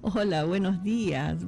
Hola, buenos días,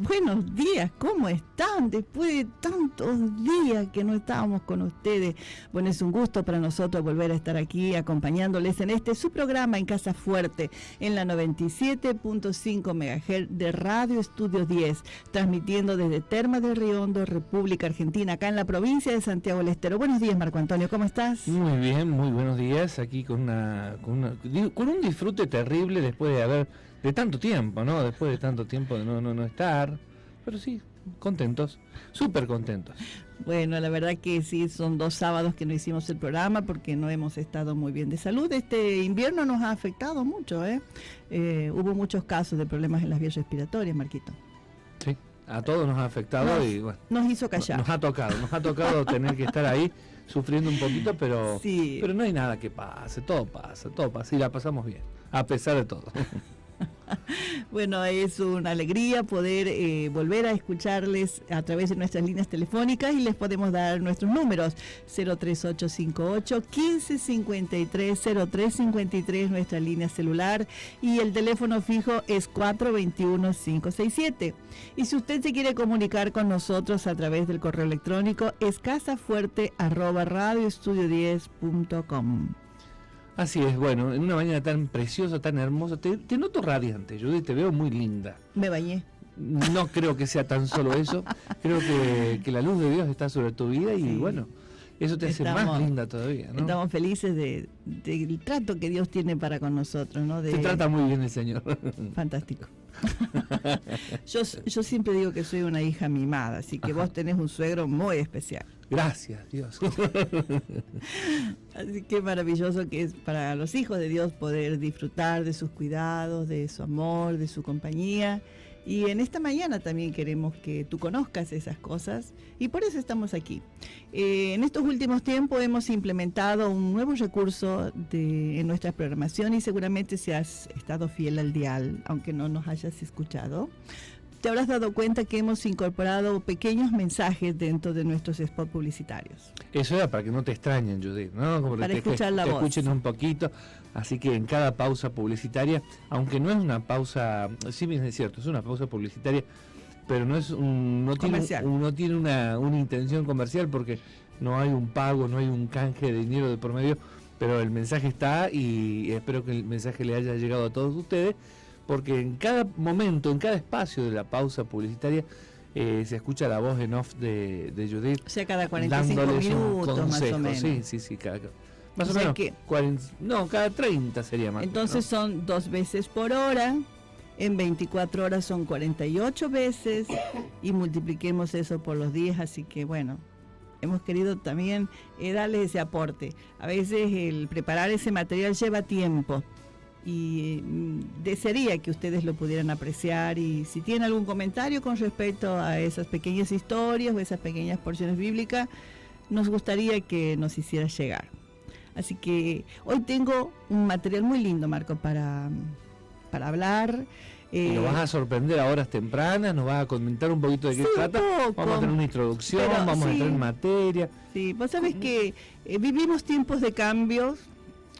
¿cómo están? Después de tantos días que no estábamos con ustedes, bueno, es un gusto para nosotros volver a estar aquí acompañándoles en su programa En Casa Fuerte, en la 97.5 MHz de Radio Estudio 10, transmitiendo desde Termas de Riondo, República Argentina, acá en la provincia de Santiago del Estero. Buenos días, Marco Antonio, ¿cómo estás? Muy bien, muy buenos días, aquí con un disfrute terrible después de tanto tiempo, ¿no? Después de tanto tiempo de no estar, pero sí, contentos, súper contentos. Bueno, la verdad que sí, son 2 sábados que no hicimos el programa porque no hemos estado muy bien de salud. Este invierno nos ha afectado mucho, hubo muchos casos de problemas en las vías respiratorias, Marquito. Sí, a todos nos ha afectado y bueno, nos hizo callar. Nos ha tocado tener que estar ahí sufriendo un poquito, pero, sí. Pero no hay nada que pase, todo pasa y la pasamos bien, a pesar de todo. Bueno, es una alegría poder volver a escucharles a través de nuestras líneas telefónicas y les podemos dar nuestros números 03858 1553 0353, nuestra línea celular, y el teléfono fijo es 421-567. Y si usted se quiere comunicar con nosotros a través del correo electrónico es casafuerte@radioestudio10.com. Así es, bueno, en una mañana tan preciosa, tan hermosa, te noto radiante, Judith, te veo muy linda. Me bañé. No creo que sea tan solo eso, creo que la luz de Dios está sobre tu vida y sí, bueno, eso te hace más linda todavía, ¿no? Estamos felices del trato que Dios tiene para con nosotros, ¿no? Te trata muy bien el Señor. Fantástico. Yo siempre digo que soy una hija mimada, así que vos tenés un suegro muy especial. Gracias, Dios. Así que maravilloso que es para los hijos de Dios poder disfrutar de sus cuidados, de su amor, de su compañía. Y en esta mañana también queremos que tú conozcas esas cosas y por eso estamos aquí. En estos últimos tiempos hemos implementado un nuevo recurso en nuestra programación y seguramente si has estado fiel al dial, aunque no nos hayas escuchado, te habrás dado cuenta que hemos incorporado pequeños mensajes dentro de nuestros spots publicitarios. Eso era para que no te extrañen, Judith, ¿no? Como para escuchar la voz. Escuchen un poquito. Así que en cada pausa publicitaria, aunque no es una pausa, sí bien es cierto, es una pausa publicitaria, pero no tiene una intención comercial porque no hay un pago, no hay un canje de dinero de por medio, pero el mensaje está y espero que el mensaje le haya llegado a todos ustedes, porque en cada momento, en cada espacio de la pausa publicitaria, se escucha la voz en off de Judith. O sea, cada 45 minutos más o menos. Sí, más o menos. Cada 30 sería más. Entonces son 2 veces por hora, en 24 horas son 48 veces, y multipliquemos eso por los días, así que bueno, hemos querido también darles ese aporte. A veces el preparar ese material lleva tiempo, y desearía que ustedes lo pudieran apreciar, y si tienen algún comentario con respecto a esas pequeñas historias o esas pequeñas porciones bíblicas, nos gustaría que nos hiciera llegar. Así que hoy tengo un material muy lindo, Marco, para hablar. Nos vas a sorprender a horas tempranas, nos vas a comentar un poquito de qué trata, vamos a tener una introducción, vamos a entrar en materia. Sí, vos sabés que vivimos tiempos de cambios.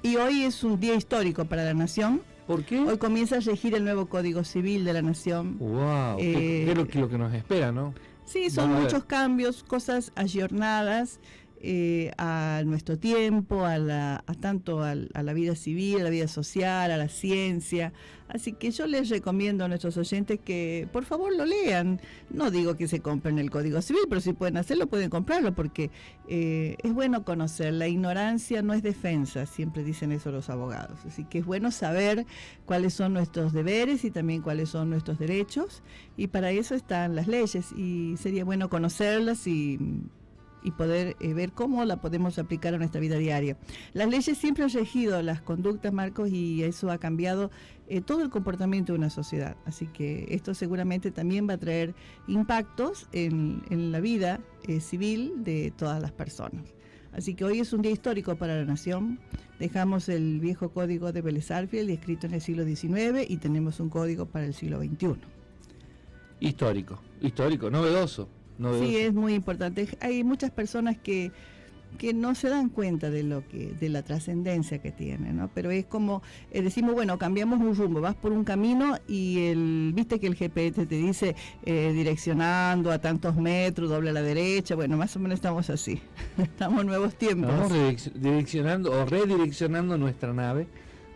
Y hoy es un día histórico para la nación. ¿Por qué? Hoy comienza a regir el nuevo Código Civil de la nación. ¡Wow! ¿Qué es lo que nos espera, no? Sí, son muchos cambios, cosas ayornadas a nuestro tiempo, tanto a la vida civil, a la vida social, a la ciencia. Así que yo les recomiendo a nuestros oyentes que por favor lo lean. No digo que se compren el Código Civil, pero si pueden hacerlo, pueden comprarlo, porque es bueno conocer. La ignorancia no es defensa, siempre dicen eso los abogados. Así que es bueno saber cuáles son nuestros deberes y también cuáles son nuestros derechos, y para eso están las leyes, y sería bueno conocerlas y poder ver cómo la podemos aplicar a nuestra vida diaria. Las leyes siempre han regido las conductas, Marcos, y eso ha cambiado todo el comportamiento de una sociedad. Así que esto seguramente también va a traer impactos en la vida civil de todas las personas. Así que hoy es un día histórico para la nación. Dejamos el viejo código de Vélez Sarsfield, escrito en el siglo XIX, y tenemos un código para el siglo XXI. Histórico, novedoso. Sí, es muy importante. Hay muchas personas que que no se dan cuenta de la trascendencia que tiene, ¿no? Pero es como decimos, bueno, cambiamos un rumbo, vas por un camino y viste que el GPS te dice direccionando a tantos metros, doble a la derecha, bueno, más o menos estamos así, estamos en nuevos tiempos. Estamos direccionando o redireccionando nuestra nave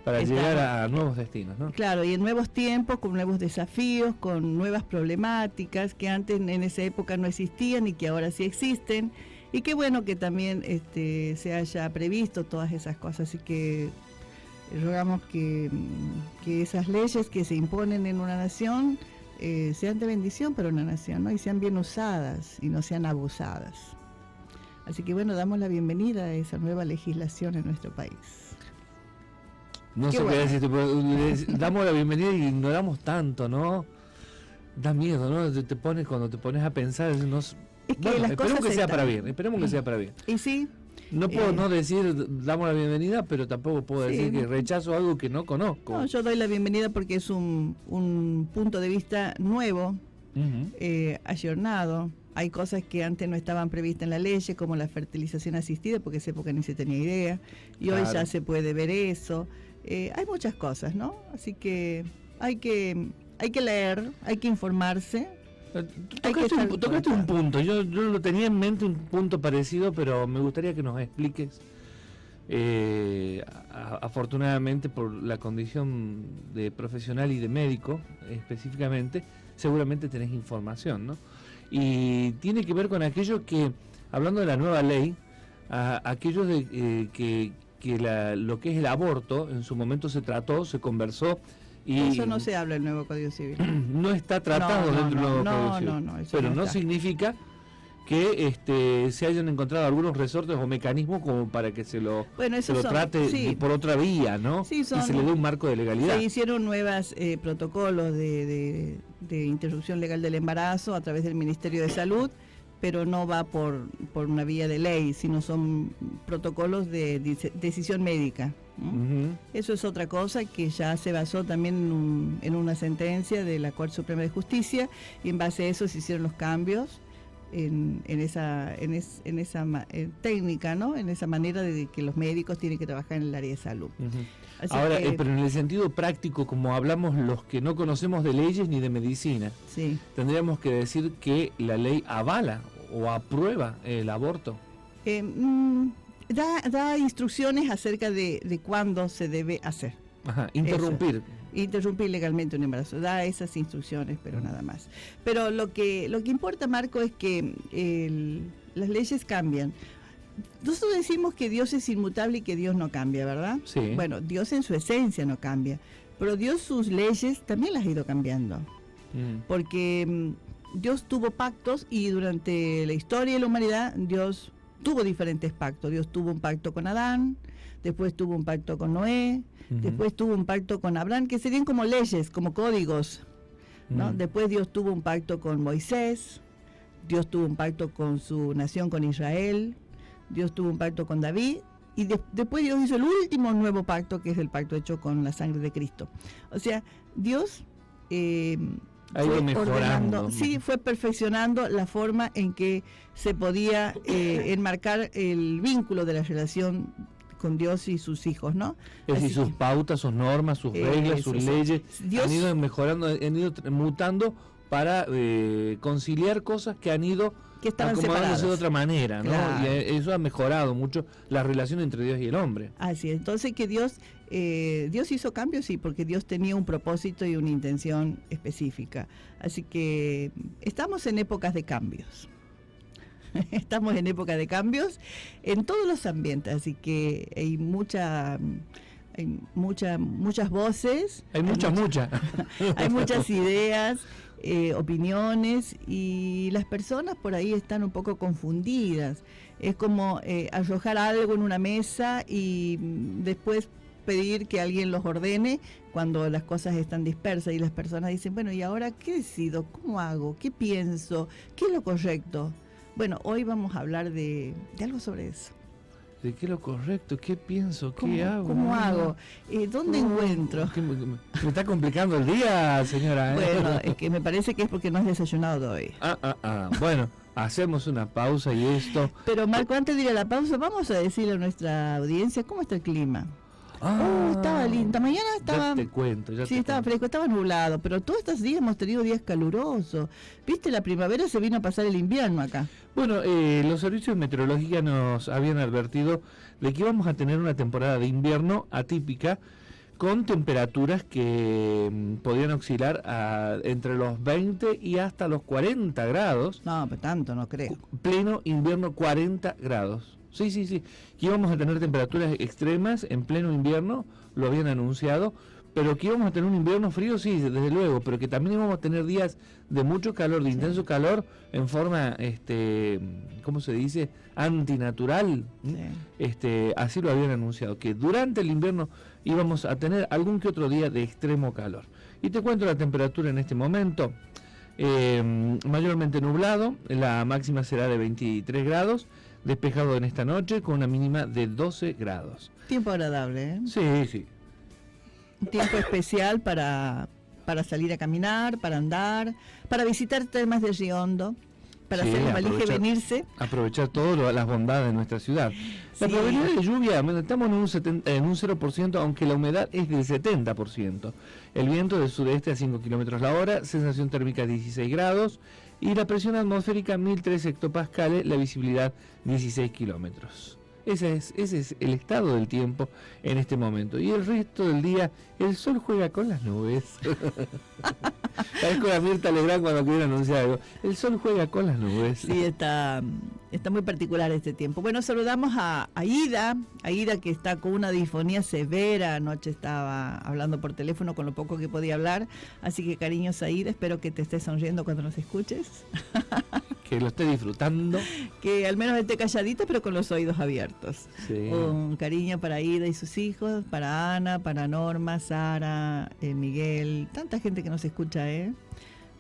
para llegar a nuevos destinos, ¿no? Claro, y en nuevos tiempos, con nuevos desafíos, con nuevas problemáticas que antes en esa época no existían y que ahora sí existen. Y qué bueno que también se haya previsto todas esas cosas, así que rogamos que esas leyes que se imponen en una nación sean de bendición para una nación, ¿no? Y sean bien usadas y no sean abusadas. Así que bueno, damos la bienvenida a esa nueva legislación en nuestro país. No sé qué decirte, pero damos la bienvenida y ignoramos tanto, ¿no? Da miedo, ¿no? Cuando te pones a pensar, es que bueno, esperemos que sea para bien, esperemos que sea para bien. Y sí. No puedo no decir damos la bienvenida, pero tampoco puedo decir que rechazo algo que no conozco. No, yo doy la bienvenida porque es un punto de vista nuevo, ayornado. Hay cosas que antes no estaban previstas en la ley, como la fertilización asistida, porque en esa época ni se tenía idea, y hoy ya se puede ver eso. Hay muchas cosas, ¿no? Así que hay que leer, hay que informarse. Tocaste un punto, yo lo tenía en mente, un punto parecido, pero me gustaría que nos expliques. Afortunadamente, por la condición de profesional y de médico específicamente, seguramente tenés información, ¿no? Y tiene que ver con aquello que, hablando de la nueva ley, aquello de que lo que es el aborto, en su momento se trató, se conversó. Y eso no se habla en el nuevo Código Civil. No está tratado dentro del nuevo Código Civil. Pero no significa que se hayan encontrado algunos resortes o mecanismos como para que se lo trate por otra vía, ¿no? Sí, y se le dé un marco de legalidad. Se hicieron nuevos protocolos de interrupción legal del embarazo a través del Ministerio de Salud, pero no va por una vía de ley, sino son protocolos de decisión médica. Eso es otra cosa que ya se basó también en una sentencia de la Corte Suprema de Justicia, y en base a eso se hicieron los cambios en esa técnica, ¿no? En esa manera de que los médicos tienen que trabajar en el área de salud. Ahora, pero en el sentido práctico, como hablamos los que no conocemos de leyes ni de medicina, tendríamos que decir que la ley avala o aprueba el aborto. Da instrucciones acerca de cuándo se debe hacer. Interrumpir. Interrumpir legalmente un embarazo. Da esas instrucciones, pero nada más. Pero lo que importa, Marco, es que las leyes cambian. Nosotros decimos que Dios es inmutable y que Dios no cambia, ¿verdad? Sí. Bueno, Dios en su esencia no cambia, pero Dios sus leyes también las ha ido cambiando. Porque Dios tuvo pactos, y durante la historia de la humanidad Dios tuvo diferentes pactos. Dios tuvo un pacto con Adán, después tuvo un pacto con Noé, después tuvo un pacto con Abraham, que serían como leyes, como códigos, ¿no? Después Dios tuvo un pacto con Moisés, Dios tuvo un pacto con su nación, con Israel, Dios tuvo un pacto con David, y después Dios hizo el último nuevo pacto, que es el pacto hecho con la sangre de Cristo. O sea, Dios fue mejorando, fue perfeccionando la forma en que se podía enmarcar el vínculo de la relación con Dios y sus hijos, ¿no? Es decir, sus pautas, sus normas, sus reglas, sus leyes han ido mejorando, han ido mutando para conciliar cosas que han ido acomodándose de otra manera, ¿no? Claro. Y eso ha mejorado mucho la relación entre Dios y el hombre. Así es. Entonces, que Dios hizo cambios, sí, porque Dios tenía un propósito y una intención específica. Así que estamos en épocas de cambios. Estamos en época de cambios en todos los ambientes, así que hay muchas voces. Hay muchas ideas, opiniones, y las personas por ahí están un poco confundidas. Es como arrojar algo en una mesa y después pedir que alguien los ordene cuando las cosas están dispersas, y las personas dicen, bueno, ¿y ahora qué decido? ¿Cómo hago? ¿Qué pienso? ¿Qué es lo correcto? Bueno, hoy vamos a hablar de algo sobre eso. ¿De qué es lo correcto? ¿Qué pienso? ¿Qué hago? ¿Cómo hago? ¿Dónde encuentro? Me está complicando el día, señora. Bueno, es que me parece que es porque no has desayunado hoy. Bueno, hacemos una pausa y esto... Pero Marco, antes de ir a la pausa, vamos a decirle a nuestra audiencia cómo está el clima. Estaba lindo. Mañana estaba... Ya te cuento, sí, estaba fresco, estaba nublado, pero todos estos días hemos tenido días calurosos. ¿Viste? La primavera se vino a pasar el invierno acá. Bueno, los servicios meteorológicos nos habían advertido de que íbamos a tener una temporada de invierno atípica, con temperaturas que podían oscilar entre los 20 y hasta los 40 grados. No, pero tanto no creo. Pleno invierno, 40 grados. Sí. Que íbamos a tener temperaturas extremas en pleno invierno, lo habían anunciado, pero que íbamos a tener un invierno frío, sí, desde luego, pero que también íbamos a tener días de mucho calor, de intenso calor, en forma, ¿cómo se dice?, antinatural. Sí. Así lo habían anunciado, que durante el invierno íbamos a tener algún que otro día de extremo calor. Y te cuento la temperatura en este momento. Mayormente nublado, la máxima será de 23 grados, despejado en esta noche con una mínima de 12 grados. Tiempo agradable, ¿eh? Sí. Un tiempo especial para salir a caminar, para andar, para visitar Termas de Riondo, para hacer la valija y venirse. Aprovechar todas las bondades de nuestra ciudad. La probabilidad de lluvia, estamos en un 0%, aunque la humedad es del 70%. El viento del sudeste a 5 kilómetros la hora, sensación térmica 16 grados y la presión atmosférica 1003 hectopascales, la visibilidad 16 kilómetros. Ese es el estado del tiempo en este momento. Y el resto del día, el sol juega con las nubes. Parezco a Mirta Legrand cuando quiere anunciar algo. El sol juega con las nubes. Sí, está muy particular este tiempo. Bueno, saludamos a Aida que está con una disfonía severa. Anoche estaba hablando por teléfono con lo poco que podía hablar. Así que cariños, Aida, espero que te estés sonriendo cuando nos escuches. Que lo esté disfrutando. Que al menos esté calladita, pero con los oídos abiertos. Sí. Un cariño para Aida y sus hijos, para Ana, para Norma, Sara, Miguel, tanta gente que nos escucha, ¿eh?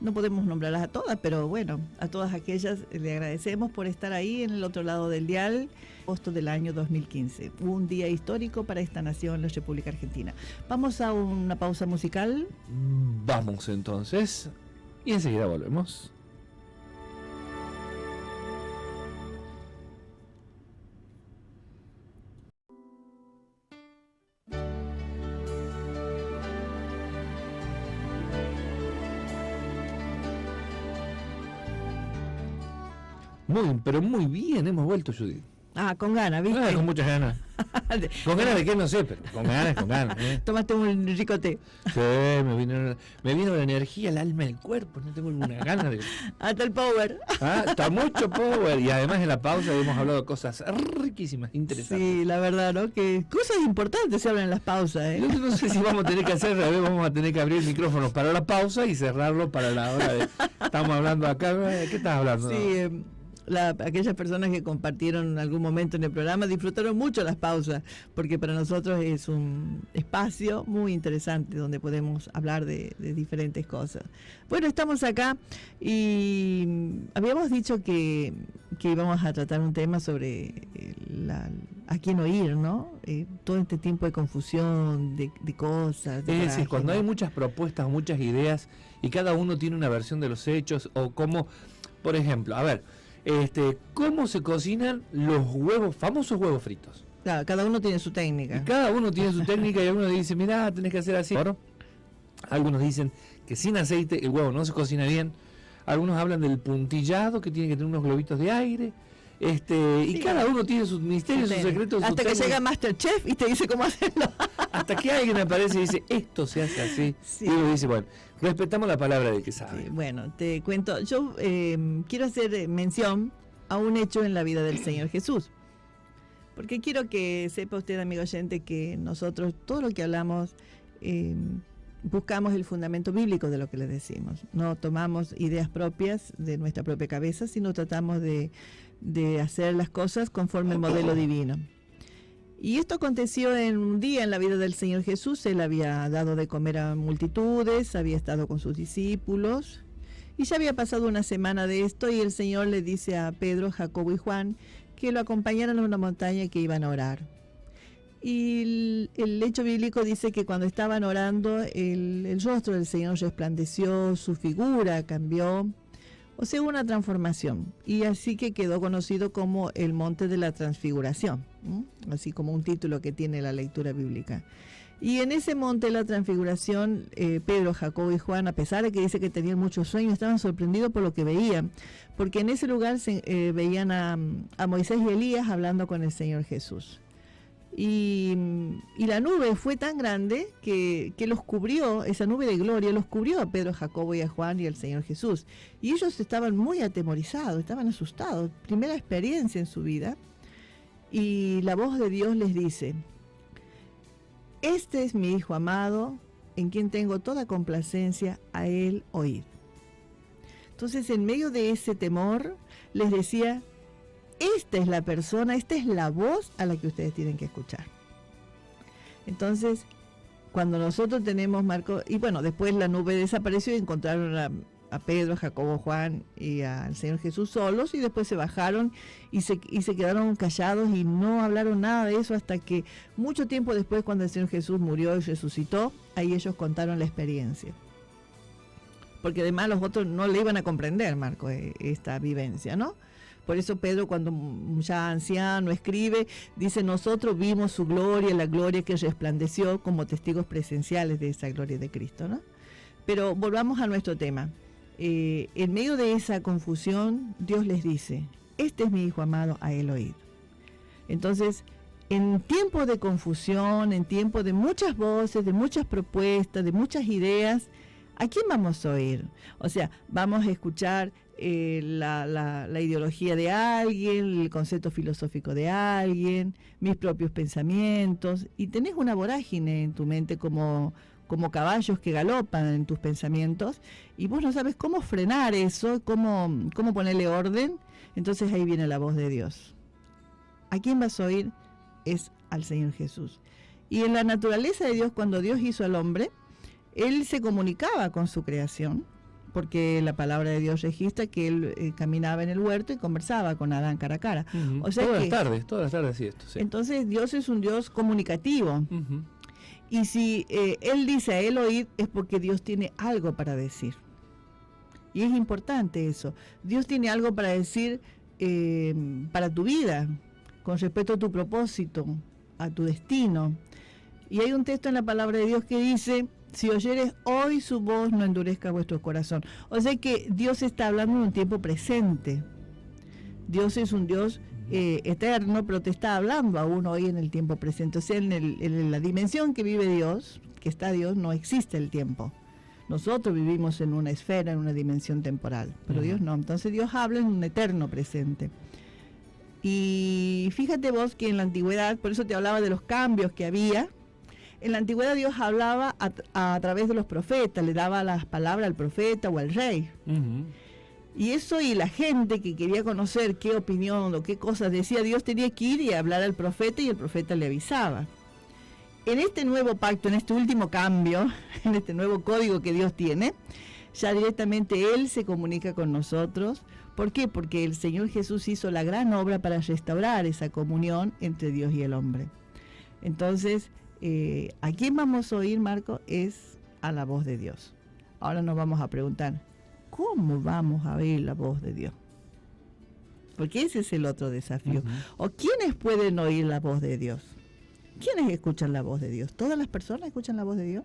No podemos nombrarlas a todas, pero bueno, a todas aquellas le agradecemos por estar ahí en el otro lado del dial. Agosto del año 2015, un día histórico para esta nación, la República Argentina. Vamos a una pausa musical. Vamos entonces, y enseguida volvemos. Pero muy bien, hemos vuelto, Judith. Con ganas, ¿viste? Con muchas ganas. ¿Con ganas de qué? No sé, pero con ganas. Tomaste un rico té. Sí, me vino la energía, el alma, el cuerpo, no tengo ninguna gana de... Hasta el power. Está mucho power. Y además en la pausa hemos hablado de cosas riquísimas, interesantes. Sí, la verdad, ¿no? Que cosas importantes se hablan en las pausas, ¿eh? Yo no sé si vamos a tener que hacer, vamos a tener que abrir micrófonos para la pausa y cerrarlo para la hora de... Estamos hablando acá, ¿qué estás hablando? Sí, aquellas personas que compartieron en algún momento en el programa disfrutaron mucho las pausas, porque para nosotros es un espacio muy interesante donde podemos hablar de diferentes cosas. Bueno, estamos acá y habíamos dicho que íbamos a tratar un tema sobre a quién oír, ¿no? Todo este tiempo de confusión, de cosas. Es decir, cuando hay muchas propuestas, muchas ideas y cada uno tiene una versión de los hechos, o cómo, por ejemplo, a ver, ¿cómo se cocinan los famosos huevos fritos? Claro, cada uno tiene su técnica. Y cada uno tiene su técnica y algunos dicen, mirá, tenés que hacer así. Algunos dicen que sin aceite el huevo no se cocina bien. Algunos hablan del puntillado, que tiene que tener unos globitos de aire. Y cada uno tiene sus misterios, sus secretos. Hasta que llega Masterchef y te dice cómo hacerlo. Hasta que alguien aparece y dice, esto se hace así. Sí. Y uno dice, bueno, respetamos la palabra del que sabe. Sí, bueno, te cuento. Yo quiero hacer mención a un hecho en la vida del Señor Jesús. Porque quiero que sepa usted, amigo oyente, que nosotros, todo lo que hablamos, buscamos el fundamento bíblico de lo que le decimos. No tomamos ideas propias de nuestra propia cabeza, sino tratamos de hacer las cosas conforme al modelo divino. Y esto aconteció en un día en la vida del Señor Jesús. Él había dado de comer a multitudes, había estado con sus discípulos, y ya había pasado una semana de esto, y el Señor le dice a Pedro, Jacobo y Juan que lo acompañaran a una montaña y que iban a orar. Y el hecho bíblico dice que cuando estaban orando, el rostro del Señor resplandeció, su figura cambió. O sea, una transformación. Y así que quedó conocido como el Monte de la Transfiguración, así como un título que tiene la lectura bíblica. Y en ese monte de la Transfiguración, Pedro, Jacobo y Juan, a pesar de que dice que tenían muchos sueños, estaban sorprendidos por lo que veían, porque en ese lugar veían a Moisés y Elías hablando con el Señor Jesús. Y la nube fue tan grande que los cubrió, esa nube de gloria los cubrió a Pedro, Jacobo y a Juan y al Señor Jesús. Y ellos estaban muy atemorizados, estaban asustados, primera experiencia en su vida. Y la voz de Dios les dice: este es mi Hijo amado, en quien tengo toda complacencia, a él oíd. Entonces, en medio de ese temor, les decía: esta es la persona, esta es la voz a la que ustedes tienen que escuchar. Entonces, cuando nosotros tenemos, Marco, y bueno, después la nube desapareció y encontraron a Pedro, a Jacobo, Juan y al Señor Jesús solos, y después se bajaron y se quedaron callados y no hablaron nada de eso hasta que mucho tiempo después, cuando el Señor Jesús murió y resucitó, ahí ellos contaron la experiencia. Porque además los otros no le iban a comprender, Marco, esta vivencia, ¿no? Por eso Pedro, cuando ya anciano escribe, dice: nosotros vimos su gloria, la gloria que resplandeció, como testigos presenciales de esa gloria de Cristo, ¿no? Pero volvamos a nuestro tema. En medio de esa confusión, Dios les dice: este es mi Hijo amado, a él oíd. Entonces, en tiempo de confusión, en tiempo de muchas voces, de muchas propuestas, de muchas ideas, ¿a quién vamos a oír? O sea, vamos a escuchar la ideología de alguien, el concepto filosófico de alguien, mis propios pensamientos, y tenés una vorágine en tu mente como caballos que galopan en tus pensamientos, y vos no sabes cómo frenar eso, cómo ponerle orden. Entonces ahí viene la voz de Dios. ¿A quién vas a oír? Es al Señor Jesús. Y en la naturaleza de Dios, cuando Dios hizo al hombre, Él se comunicaba con su creación, porque la palabra de Dios registra que Él caminaba en el huerto y conversaba con Adán cara a cara. Uh-huh. O sea todas las tardes, sí, esto, sí. Entonces Dios es un Dios comunicativo. Uh-huh. Y si Él dice a él oír, es porque Dios tiene algo para decir. Y es importante eso. Dios tiene algo para decir para tu vida, con respecto a tu propósito, a tu destino. Y hay un texto en la palabra de Dios que dice: si oyeres hoy su voz, no endurezca vuestro corazón. O sea que Dios está hablando en un tiempo presente. Dios es un Dios eterno, pero te está hablando aún hoy en el tiempo presente. O sea, en la dimensión que vive Dios, que está Dios, no existe el tiempo. Nosotros vivimos en una esfera, en una dimensión temporal, pero Dios no. Entonces Dios habla en un eterno presente. Y fíjate vos que en la antigüedad, por eso te hablaba de los cambios que había. En la antigüedad Dios hablaba a través de los profetas, le daba las palabras al profeta o al rey. Uh-huh. Y eso, y la gente que quería conocer qué opinión o qué cosas decía Dios, tenía que ir y hablar al profeta, y el profeta le avisaba. En este nuevo pacto, en este último cambio, en este nuevo código que Dios tiene, ya directamente Él se comunica con nosotros. ¿Por qué? Porque el Señor Jesús hizo la gran obra para restaurar esa comunión entre Dios y el hombre. Entonces, ¿a quién vamos a oír, Marco? Es a la voz de Dios. Ahora nos vamos a preguntar: ¿cómo vamos a oír la voz de Dios? Porque ese es el otro desafío. Uh-huh. ¿O quiénes pueden oír la voz de Dios? ¿Quiénes escuchan la voz de Dios? ¿Todas las personas escuchan la voz de Dios?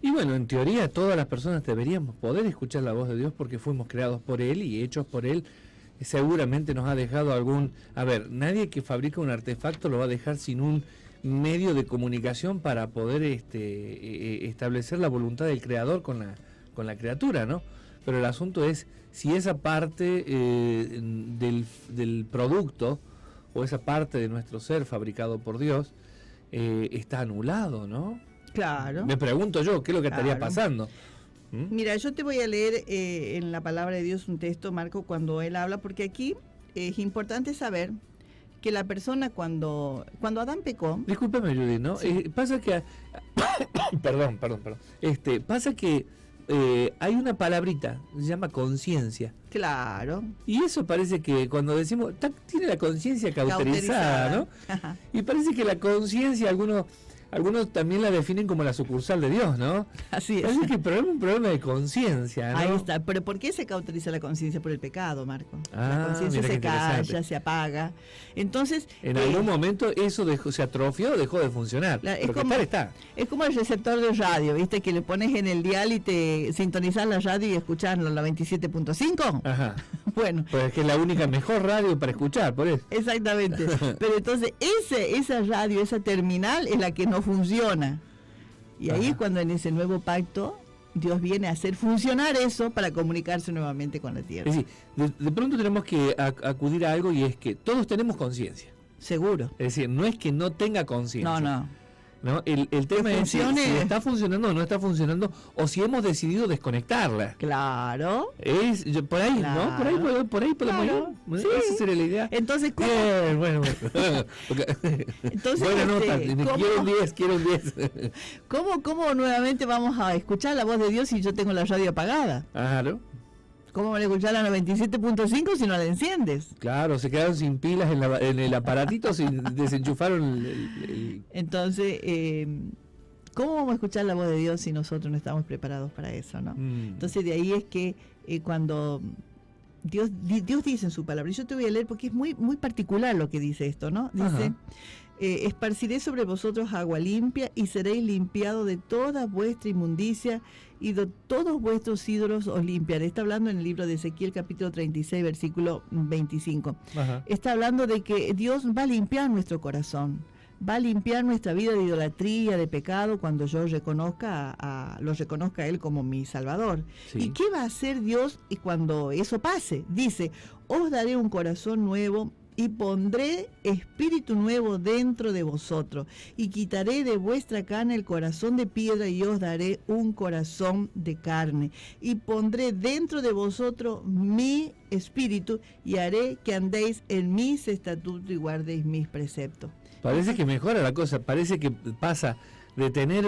Y bueno, en teoría todas las personas deberíamos poder escuchar la voz de Dios, porque fuimos creados por Él y hechos por Él. Seguramente nos ha dejado algún... A ver, nadie que fabrica un artefacto lo va a dejar sin un medio de comunicación para poder establecer la voluntad del creador con la criatura, ¿no? Pero el asunto es si esa parte del producto, o esa parte de nuestro ser fabricado por Dios, está anulado, ¿no? Claro. Me pregunto yo, ¿qué es lo que estaría pasando? Mira, yo te voy a leer en la palabra de Dios un texto, Marco, cuando él habla, porque aquí es importante saber que la persona cuando Adán pecó... Discúlpame, Judy, ¿no? Sí. Pasa que... perdón. Pasa que hay una palabrita, se llama conciencia. Claro. Y eso parece que cuando decimos, tiene la conciencia cauterizada, ¿no? Y parece que la conciencia, algunos algunos también la definen como la sucursal de Dios, ¿no? Así es. Así que es un problema de conciencia, ¿no? Ahí está. Pero ¿por qué se cauteriza la conciencia? Por el pecado, Marco. Ah, la conciencia se calla, se apaga. Entonces, en algún momento eso se atrofió, dejó de funcionar. Es como el receptor de radio, ¿viste? Que le pones en el dial y te sintonizas la radio y escuchas la 27.5. Ajá. Bueno. Pues es que es la única mejor radio para escuchar, por eso. Exactamente. Pero entonces esa radio, esa terminal es la que no funciona. Y ahí es cuando en ese nuevo pacto Dios viene a hacer funcionar eso para comunicarse nuevamente con la tierra. Es decir, de pronto tenemos que acudir a algo, y es que todos tenemos conciencia. Seguro. Es decir, no es que no tenga conciencia. No. El tema es si está funcionando o no está funcionando, o si hemos decidido desconectarla. Claro. Por ahí, claro. ¿No? Por ahí podemos ir. Sí. Esa sería la idea. Entonces, ¿cómo? Bien, bueno. Entonces, buena nota. Quiero un 10. ¿Cómo nuevamente vamos a escuchar la voz de Dios si yo tengo la radio apagada? Claro. ¿Cómo van a escuchar la 97.5 si no la enciendes? Claro, se quedaron sin pilas en el aparatito, desenchufaron Entonces, ¿cómo vamos a escuchar la voz de Dios si nosotros no estamos preparados para eso, no? Entonces, de ahí es que cuando Dios dice en su palabra, y yo te voy a leer porque es muy, muy particular lo que dice esto, ¿no? Dice, esparciré sobre vosotros agua limpia y seréis limpiados de toda vuestra inmundicia y de todos vuestros ídolos os limpiaré. Está hablando en el libro de Ezequiel capítulo 36 versículo 25. Está hablando de que Dios va a limpiar nuestro corazón, va a limpiar nuestra vida de idolatría, de pecado, cuando yo lo reconozca a Él como mi Salvador. Sí. ¿Y qué va a hacer Dios cuando eso pase? Dice, os daré un corazón nuevo y pondré espíritu nuevo dentro de vosotros, y quitaré de vuestra carne el corazón de piedra, y os daré un corazón de carne, y pondré dentro de vosotros mi espíritu, y haré que andéis en mis estatutos y guardéis mis preceptos. Parece que mejora la cosa, parece que pasa de tener,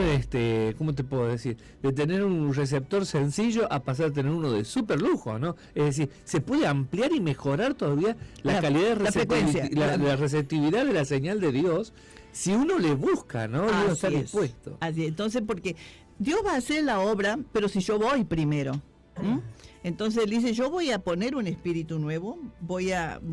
¿cómo te puedo decir? De tener un receptor sencillo a pasar a tener uno de súper lujo, ¿no? Es decir, se puede ampliar y mejorar todavía la calidad de la receptividad de la señal de Dios, si uno le busca, ¿no? Y está dispuesto. Así es. Entonces, porque Dios va a hacer la obra, pero si yo voy primero. Entonces él dice, yo voy a poner un espíritu nuevo,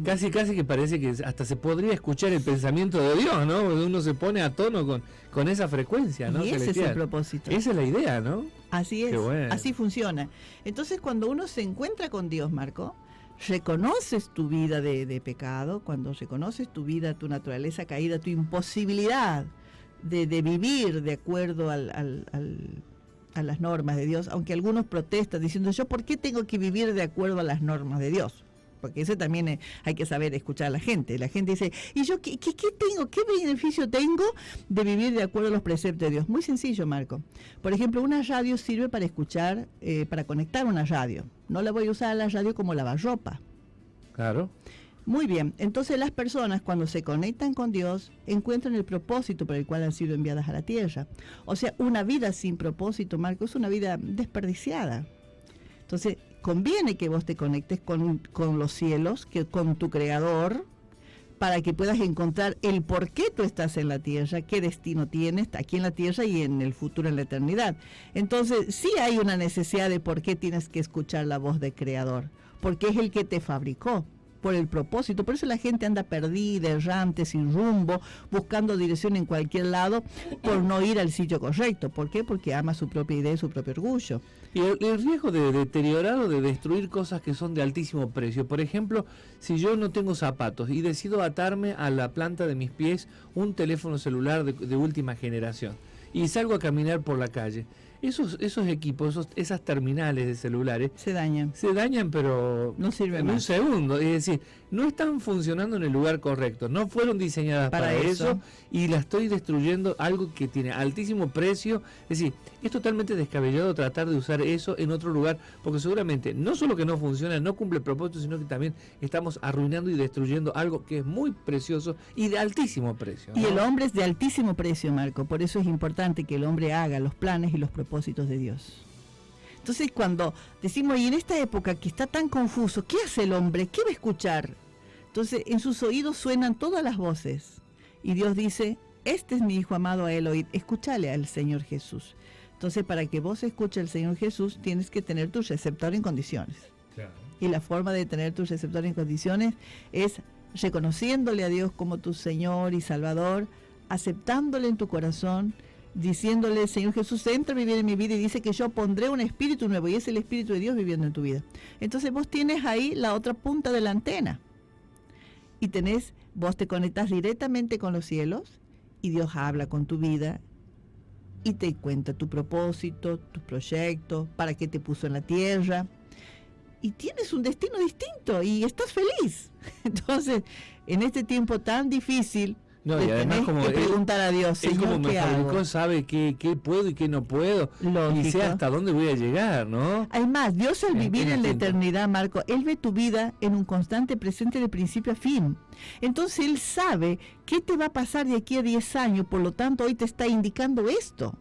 Casi que parece que hasta se podría escuchar el pensamiento de Dios, ¿no? Uno se pone a tono con esa frecuencia, ¿no? Y ese es el propósito. Esa es la idea, ¿no? Así es, así funciona. Entonces cuando uno se encuentra con Dios, Marco, reconoces tu vida de pecado, cuando reconoces tu vida, tu naturaleza caída, tu imposibilidad de vivir de acuerdo a las normas de Dios, aunque algunos protestan diciendo, ¿yo por qué tengo que vivir de acuerdo a las normas de Dios? Porque eso también hay que saber escuchar a la gente. La gente dice, ¿y yo qué tengo? ¿Qué beneficio tengo de vivir de acuerdo a los preceptos de Dios? Muy sencillo, Marco. Por ejemplo, una radio sirve para escuchar, para conectar una radio. No la voy a usar a la radio como lavarropa. Claro. Muy bien, entonces las personas cuando se conectan con Dios encuentran el propósito por el cual han sido enviadas a la tierra. O sea, una vida sin propósito, Marco, es una vida desperdiciada. Entonces, conviene que vos te conectes con los cielos, con tu Creador, para que puedas encontrar el por qué tú estás en la tierra, qué destino tienes aquí en la tierra y en el futuro, en la eternidad. Entonces, sí hay una necesidad de por qué tienes que escuchar la voz del Creador, porque es el que te fabricó, por el propósito. Por eso la gente anda perdida, errante, sin rumbo, buscando dirección en cualquier lado, por no ir al sitio correcto. ¿Por qué? Porque ama su propia idea y su propio orgullo. Y el riesgo de deteriorar o de destruir cosas que son de altísimo precio. Por ejemplo, si yo no tengo zapatos y decido atarme a la planta de mis pies un teléfono celular de última generación y salgo a caminar por la calle, esos equipos, esas terminales de celulares se dañan, pero no sirven en más. Un segundo. Es decir, no están funcionando en el lugar correcto, no fueron diseñadas para eso, y la estoy destruyendo, algo que tiene altísimo precio. Es decir, es totalmente descabellado tratar de usar eso en otro lugar, porque seguramente no solo que no funciona, no cumple el propósito, sino que también estamos arruinando y destruyendo algo que es muy precioso y de altísimo precio, ¿no? Y el hombre es de altísimo precio, Marco, por eso es importante que el hombre haga los planes y los propósitos de Dios. Entonces, cuando decimos, y en esta época que está tan confuso, ¿qué hace el hombre? ¿Qué va a escuchar? Entonces, en sus oídos suenan todas las voces. Y Dios dice, este es mi hijo amado, a él oíd. Escúchale al Señor Jesús. Entonces, para que vos escuches al Señor Jesús, tienes que tener tu receptor en condiciones. Claro. Y la forma de tener tu receptor en condiciones es reconociéndole a Dios como tu Señor y Salvador, aceptándole en tu corazón, diciéndole: Señor Jesús, entra a vivir en mi vida, y dice que yo pondré un espíritu nuevo, y es el Espíritu de Dios viviendo en tu vida. Entonces vos tienes ahí la otra punta de la antena, y vos te conectás directamente con los cielos, y Dios habla con tu vida, y te cuenta tu propósito, tu proyecto, para qué te puso en la tierra, y tienes un destino distinto, y estás feliz. Entonces, en este tiempo tan difícil, no, y además como preguntar a Dios, Señor, como me fabricó, sabe qué puedo y qué no puedo. Lógico. Y sé hasta dónde voy a llegar, ¿no? Además, Dios, al vivir en la eternidad, Marco, Él ve tu vida en un constante presente de principio a fin. Entonces Él sabe qué te va a pasar de aquí a 10 años, por lo tanto hoy te está indicando esto.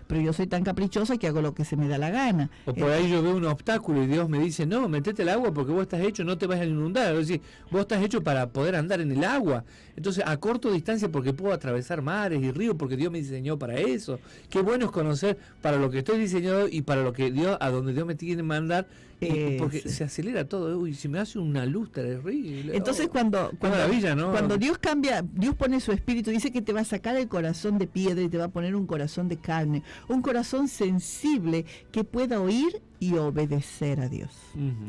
Pero yo soy tan caprichosa que hago lo que se me da la gana. O por ahí yo veo un obstáculo y Dios me dice: no, metete al agua porque vos estás hecho, no te vas a inundar. Es decir, vos estás hecho para poder andar en el agua. Entonces, a corta distancia, porque puedo atravesar mares y ríos, porque Dios me diseñó para eso. Qué bueno es conocer para lo que estoy diseñado y para lo que Dios, a donde Dios me tiene que mandar. Porque se acelera todo. Uy, si me hace una luz terrible. Entonces, cuando maravilla, ¿no? Cuando Dios cambia, Dios pone su espíritu, dice que te va a sacar el corazón de piedra y te va a poner un corazón de carne, un corazón sensible que pueda oír y obedecer a Dios.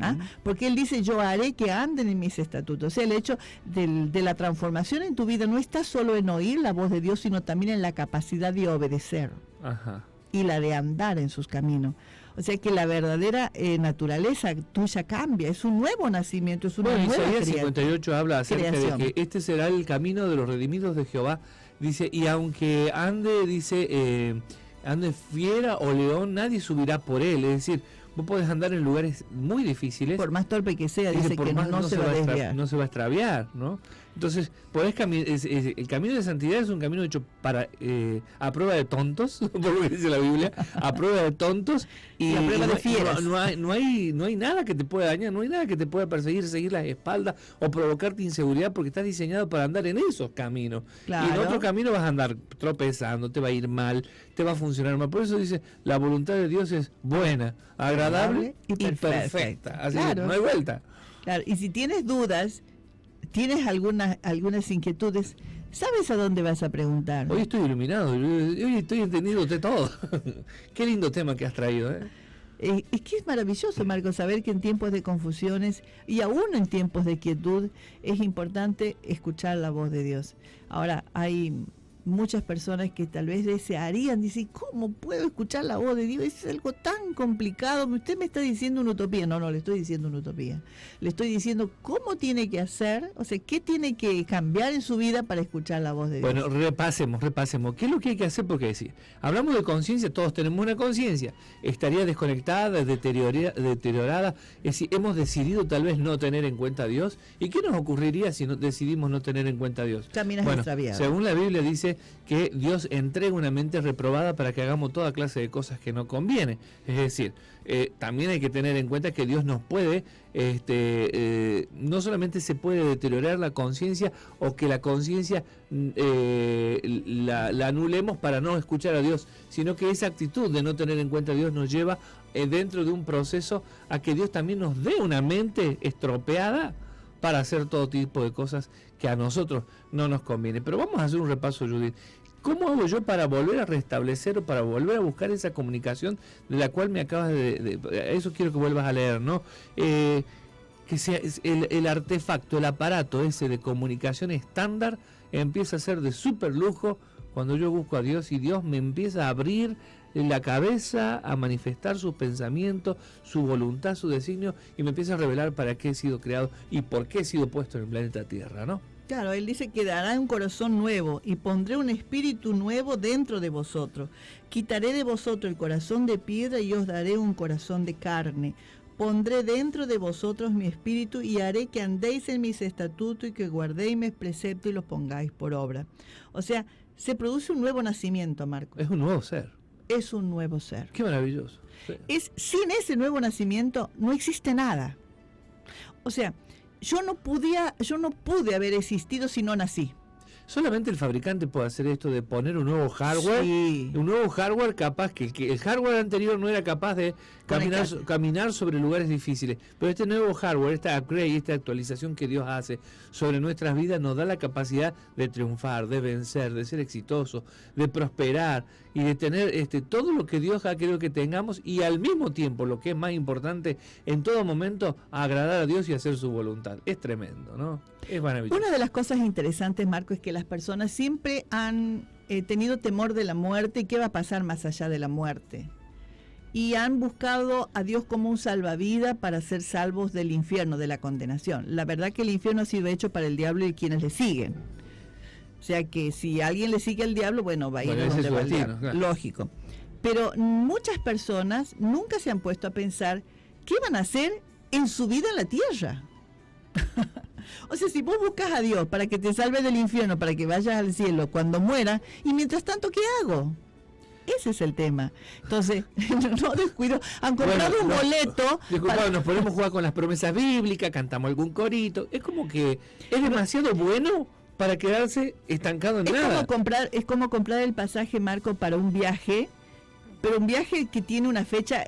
¿Ah? Porque Él dice: yo haré que anden en mis estatutos. O sea, el hecho de la transformación en tu vida no está solo en oír la voz de Dios, sino también en la capacidad de obedecer. Ajá. Y la de andar en sus caminos. O sea que la verdadera naturaleza tuya cambia, es un nuevo nacimiento, es una nueva Isaías 58 habla acerca creación. de que este será el camino de los redimidos de Jehová. Dice: y aunque ande fiera o león, nadie subirá por él. Es decir, vos podés andar en lugares muy difíciles. Por más torpe que sea, dice que no se va a desviar. No se va a extraviar, ¿no? Entonces, el camino de santidad es un camino hecho a prueba de tontos, por lo que dice la Biblia, a prueba de tontos y a prueba de fieras. No hay nada que te pueda dañar, no hay nada que te pueda perseguir, seguir las espaldas o provocarte inseguridad, porque estás diseñado para andar en esos caminos. Claro. Y en otro camino vas a andar tropezando, te va a ir mal, te va a funcionar mal. Por eso dice: la voluntad de Dios es buena, agradable y perfecta. Así claro. que no hay vuelta. Claro. Y si tienes dudas, tienes algunas inquietudes, ¿sabes a dónde vas a preguntar? Hoy estoy iluminado, hoy estoy entendiéndote todo. Qué lindo tema que has traído, ¿eh? Es que es maravilloso, Marco, saber que en tiempos de confusiones y aún en tiempos de quietud es importante escuchar la voz de Dios. Ahora, hay muchas personas que tal vez desearían, dicen: ¿cómo puedo escuchar la voz de Dios? Es algo tan complicado. Usted me está diciendo una utopía. No le estoy diciendo una utopía. Le estoy diciendo cómo tiene que hacer, o sea, qué tiene que cambiar en su vida para escuchar la voz de Dios. Bueno, repasemos. ¿Qué es lo que hay que hacer? Porque decir, hablamos de conciencia, todos tenemos una conciencia. Estaría desconectada, deteriorada. Es decir, hemos decidido tal vez no tener en cuenta a Dios. ¿Y qué nos ocurriría si decidimos no tener en cuenta a Dios? Caminas extraviado. Según la Biblia dice que Dios entrega una mente reprobada para que hagamos toda clase de cosas que no conviene. Es decir, también hay que tener en cuenta que Dios nos puede, no solamente se puede deteriorar la conciencia o que la conciencia la anulemos para no escuchar a Dios, sino que esa actitud de no tener en cuenta a Dios nos lleva dentro de un proceso a que Dios también nos dé una mente estropeada para hacer todo tipo de cosas que a nosotros no nos conviene. Pero vamos a hacer un repaso, Judith. ¿Cómo hago yo para volver a restablecer o para volver a buscar esa comunicación de la cual me acabas eso quiero que vuelvas a leer, ¿no? Que sea el artefacto, el aparato ese de comunicación estándar empieza a ser de súper lujo cuando yo busco a Dios y Dios me empieza a abrir la cabeza, a manifestar sus pensamientos, su voluntad, su designio, y me empieza a revelar para qué he sido creado y por qué he sido puesto en el planeta Tierra, ¿no? Claro, Él dice que dará un corazón nuevo y pondré un espíritu nuevo dentro de vosotros. Quitaré de vosotros el corazón de piedra y os daré un corazón de carne. Pondré dentro de vosotros mi espíritu y haré que andéis en mis estatutos y que guardéis mis preceptos y los pongáis por obra. O sea, se produce un nuevo nacimiento, Marco. Es un nuevo ser. Es un nuevo ser. Qué maravilloso. Sí. Sin ese nuevo nacimiento no existe nada. O sea, yo no pude haber existido si no nací. Solamente el fabricante puede hacer esto de poner un nuevo hardware, un nuevo hardware capaz que el hardware anterior no era capaz de caminar sobre lugares difíciles, pero este nuevo hardware, esta upgrade, esta actualización que Dios hace sobre nuestras vidas nos da la capacidad de triunfar, de vencer, de ser exitosos, de prosperar y de tener todo lo que Dios ha querido que tengamos, y al mismo tiempo, lo que es más importante, en todo momento agradar a Dios y hacer su voluntad. Es tremendo, ¿no? Es maravilloso. Una de las cosas interesantes, Marco, es que las personas siempre han tenido temor de la muerte y qué va a pasar más allá de la muerte. Y han buscado a Dios como un salvavidas para ser salvos del infierno, de la condenación. La verdad que el infierno ha sido hecho para el diablo y quienes le siguen. O sea que si alguien le sigue al diablo, bueno, va a ir a donde va el diablo. Claro. Lógico. Pero muchas personas nunca se han puesto a pensar qué van a hacer en su vida en la tierra. O sea, si vos buscas a Dios para que te salve del infierno, para que vayas al cielo cuando muera, y mientras tanto, ¿qué hago? Ese es el tema. Entonces, no descuido. Han comprado un boleto. Disculpa, nos podemos jugar con las promesas bíblicas, cantamos algún corito. Es como que es demasiado bueno para quedarse estancado en nada. Es como comprar el pasaje, Marco, para un viaje, pero un viaje que tiene una fecha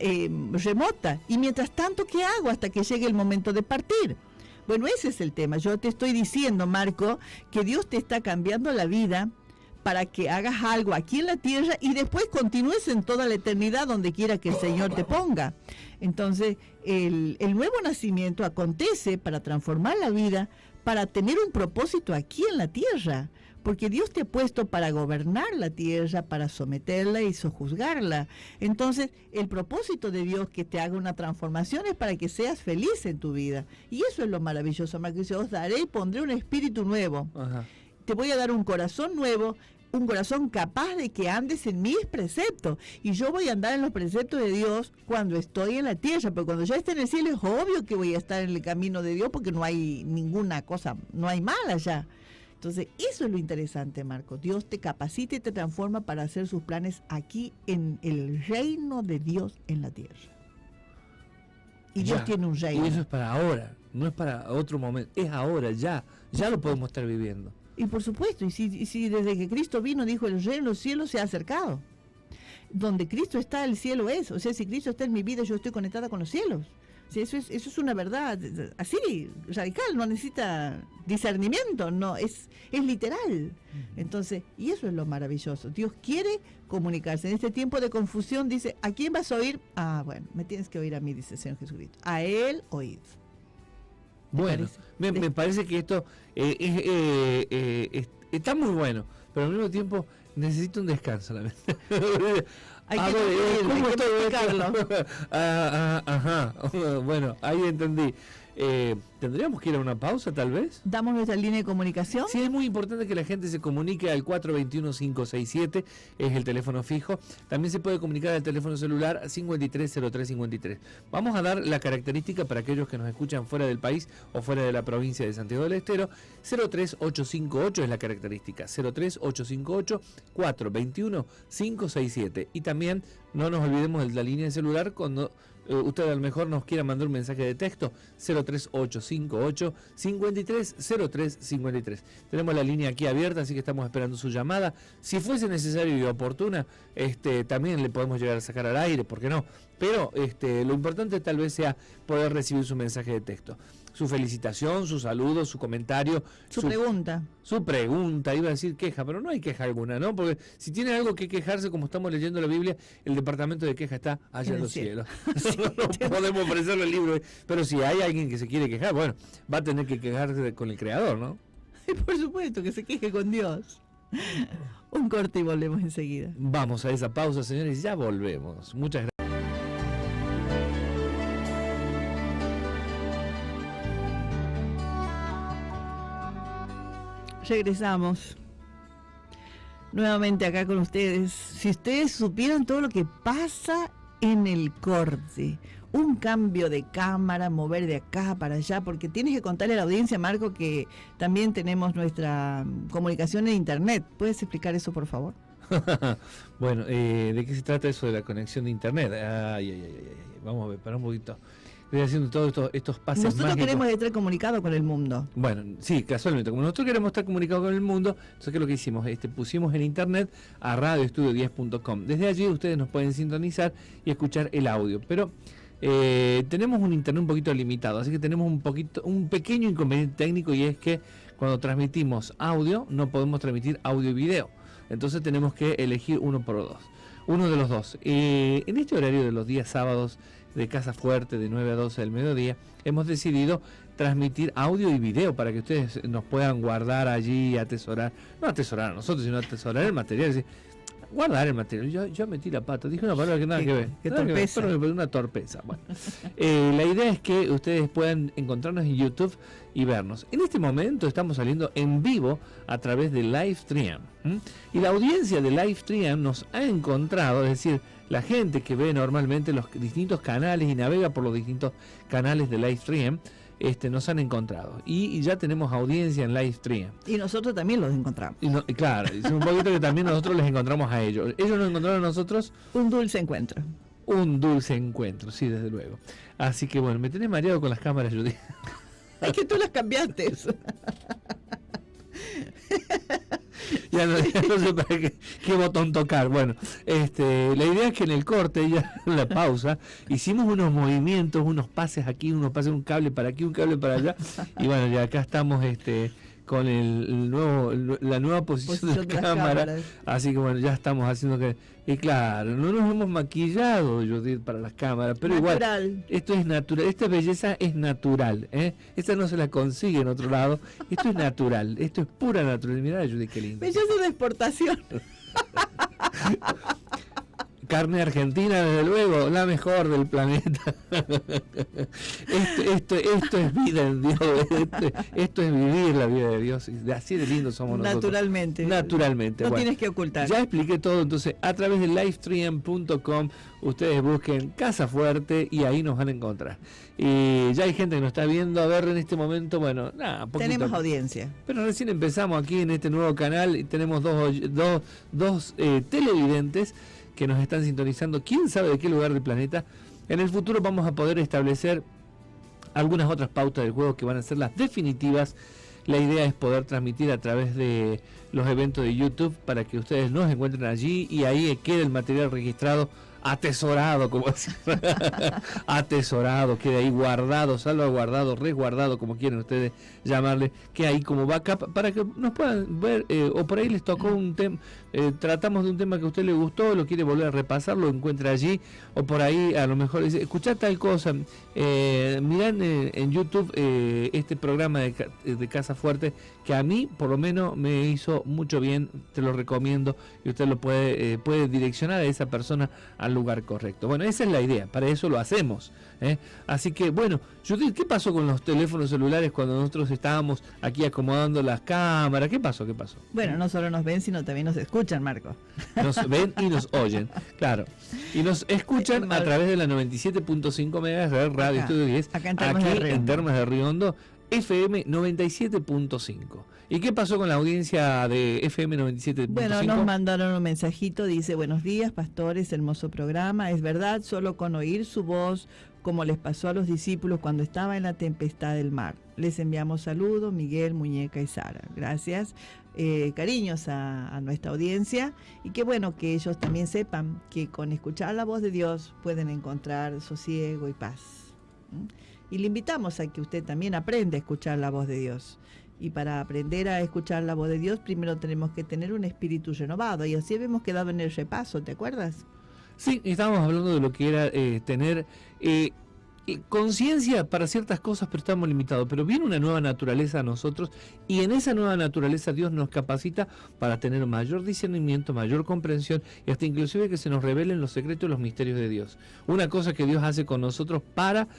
remota. Y mientras tanto, ¿qué hago hasta que llegue el momento de partir? Bueno, ese es el tema. Yo te estoy diciendo, Marco, que Dios te está cambiando la vida para que hagas algo aquí en la tierra y después continúes en toda la eternidad donde quiera que el Señor te ponga. Entonces, el nuevo nacimiento acontece para transformar la vida, para tener un propósito aquí en la tierra, porque Dios te ha puesto para gobernar la tierra, para someterla y sojuzgarla. Entonces, el propósito de Dios que te haga una transformación es para que seas feliz en tu vida. Y eso es lo maravilloso, Marco. Dice, os daré y pondré un espíritu nuevo. Ajá. Te voy a dar un corazón nuevo, un corazón capaz de que andes en mis preceptos. Y yo voy a andar en los preceptos de Dios cuando estoy en la tierra, pero cuando ya esté en el cielo es obvio que voy a estar en el camino de Dios, porque no hay ninguna cosa, no hay mal allá. Entonces, eso es lo interesante, Marco. Dios te capacita y te transforma para hacer sus planes aquí en el reino de Dios en la tierra. Y Dios tiene un reino. Y eso es para ahora, no es para otro momento, es ahora, ya lo podemos estar viviendo. Y por supuesto, y si desde que Cristo vino dijo, el reino de los cielos se ha acercado. Donde Cristo está, el cielo es. O sea, si Cristo está en mi vida, yo estoy conectada con los cielos. O sea, eso es una verdad así, radical, no necesita discernimiento, no, es literal. Entonces, y eso es lo maravilloso. Dios quiere comunicarse. En este tiempo de confusión dice, ¿a quién vas a oír? Ah, bueno, me tienes que oír a mí, dice el Señor Jesucristo. A Él oíd. Bueno, me parece que esto está muy bueno, pero al mismo tiempo necesito un descanso. Hay que explicarlo. Ajá, bueno, ahí entendí. ¿Tendríamos que ir a una pausa tal vez? ¿Damos nuestra línea de comunicación? Sí, es muy importante que la gente se comunique al 421-567, es el teléfono fijo. También se puede comunicar al teléfono celular 530353. Vamos a dar la característica para aquellos que nos escuchan fuera del país o fuera de la provincia de Santiago del Estero. 03858 es la característica, 03858-421-567. Y también no nos olvidemos de la línea de celular cuando usted a lo mejor nos quiera mandar un mensaje de texto, 03858-530353. Tenemos la línea aquí abierta, así que estamos esperando su llamada. Si fuese necesario y oportuna, también le podemos llegar a sacar al aire, ¿por qué no? Pero lo importante tal vez sea poder recibir su mensaje de texto. Su felicitación, su saludo, su comentario. Su pregunta. Su pregunta, iba a decir queja, pero no hay queja alguna, ¿no? Porque si tiene algo que quejarse, como estamos leyendo la Biblia, el departamento de queja está allá en los cielos. Sí. No podemos ofrecerle el libro, pero si hay alguien que se quiere quejar, bueno, va a tener que quejarse con el Creador, ¿no? Por supuesto, que se queje con Dios. Un corte y volvemos enseguida. Vamos a esa pausa, señores, y ya volvemos. Muchas gracias. Regresamos nuevamente acá con ustedes. Si ustedes supieran todo lo que pasa en el corte, un cambio de cámara, mover de acá para allá, porque tienes que contarle a la audiencia, Marco, que también tenemos nuestra comunicación en internet. ¿Puedes explicar eso, por favor? Bueno, ¿de qué se trata eso de la conexión de internet? Vamos a ver, para un poquito. haciendo todos estos pases nosotros mágicos. Queremos estar comunicados con el mundo. Bueno, sí, casualmente, como nosotros queremos estar comunicados con el mundo, entonces ¿qué es lo que hicimos? Pusimos en internet a radioestudio10.com. Desde allí ustedes nos pueden sintonizar y escuchar el audio, pero tenemos un internet un poquito limitado, así que tenemos un pequeño inconveniente técnico, y es que cuando transmitimos audio no podemos transmitir audio y video, entonces tenemos que elegir uno de los dos. En este horario de los días sábados de Casa Fuerte de 9 a 12 del mediodía, hemos decidido transmitir audio y video para que ustedes nos puedan guardar allí, no atesorar a nosotros, sino atesorar el material. Es decir, guardar el material. Yo metí la pata, dije una palabra que nada que ver. Qué torpeza. Una torpeza. Bueno, la idea es que ustedes puedan encontrarnos en YouTube y vernos. En este momento estamos saliendo en vivo a través de Livestream. Y la audiencia de Livestream nos ha encontrado, es decir, la gente que ve normalmente los distintos canales y navega por los distintos canales de Livestream, nos han encontrado. Y ya tenemos audiencia en Livestream. Y nosotros también los encontramos. Y claro, es un poquito que también nosotros les encontramos a ellos. Ellos nos encontraron a nosotros. Un dulce encuentro. Un dulce encuentro, sí, desde luego. Así que bueno, me tenés mareado con las cámaras, Judith. Es que tú las cambiaste. Ya no sé para qué botón tocar. Bueno, la idea es que en el corte, ya en la pausa, hicimos unos movimientos, unos pases aquí, un cable para aquí, un cable para allá, y bueno, ya acá estamos con la nueva posición de la cámara, así que bueno, ya estamos haciendo que... Y claro, no nos hemos maquillado, Judith, para las cámaras, pero natural. Igual, esto es natural, esta belleza es natural, esta no se la consigue en otro lado, esto es natural, esto es pura naturalidad. Mirá, Judith, qué lindo. Belleza de exportación. Carne argentina, desde luego, la mejor del planeta. Esto es vida en Dios, esto es vivir la vida de Dios. Así de lindo somos nosotros. Naturalmente. No bueno, tienes que ocultar. Ya expliqué todo, entonces a través de livestream.com ustedes busquen Casa Fuerte y ahí nos van a encontrar. Y ya hay gente que nos está viendo, a ver en este momento, bueno, poquito. Tenemos audiencia. Pero recién empezamos aquí en este nuevo canal y tenemos dos televidentes que nos están sintonizando, quién sabe de qué lugar del planeta. En el futuro vamos a poder establecer algunas otras pautas del juego que van a ser las definitivas. La idea es poder transmitir a través de los eventos de YouTube para que ustedes nos encuentren allí y ahí quede el material registrado, atesorado, como atesorado, queda ahí guardado, salvaguardado, resguardado, como quieren ustedes llamarle, que ahí como backup para que nos puedan ver, o por ahí les tocó un tema, tratamos de un tema que a usted le gustó, lo quiere volver a repasar, lo encuentra allí, o por ahí a lo mejor dice, escuchá tal cosa, miran en YouTube este programa de Casa Fuerte, que a mí por lo menos me hizo mucho bien, te lo recomiendo, y usted lo puede direccionar a esa persona al lugar correcto. Bueno, esa es la idea, para eso lo hacemos, así que bueno, Judith, ¿qué pasó con los teléfonos celulares cuando nosotros estábamos aquí acomodando las cámaras? ¿Qué pasó? Bueno, no solo nos ven, sino también nos escuchan, Marco. Nos ven y nos oyen, claro, y nos escuchan a través de la 97.5 MHz de Radio Estudio 10, acá en Termas de Río Hondo, FM 97.5. ¿Y qué pasó con la audiencia de FM 97.5? Bueno, nos mandaron un mensajito, dice, buenos días, pastores, hermoso programa. Es verdad, solo con oír su voz, como les pasó a los discípulos cuando estaba en la tempestad del mar. Les enviamos saludos, Miguel, Muñeca y Sara. Gracias, cariños a nuestra audiencia, y qué bueno que ellos también sepan que con escuchar la voz de Dios pueden encontrar sosiego y paz. Y le invitamos a que usted también aprenda a escuchar la voz de Dios. Y para aprender a escuchar la voz de Dios, primero tenemos que tener un espíritu renovado. Y así habíamos quedado en el repaso, ¿te acuerdas? Sí, estábamos hablando de lo que era tener conciencia para ciertas cosas, pero estamos limitados. Pero viene una nueva naturaleza a nosotros, y en esa nueva naturaleza Dios nos capacita para tener mayor discernimiento, mayor comprensión, y hasta inclusive que se nos revelen los secretos y los misterios de Dios. Una cosa que Dios hace con nosotros para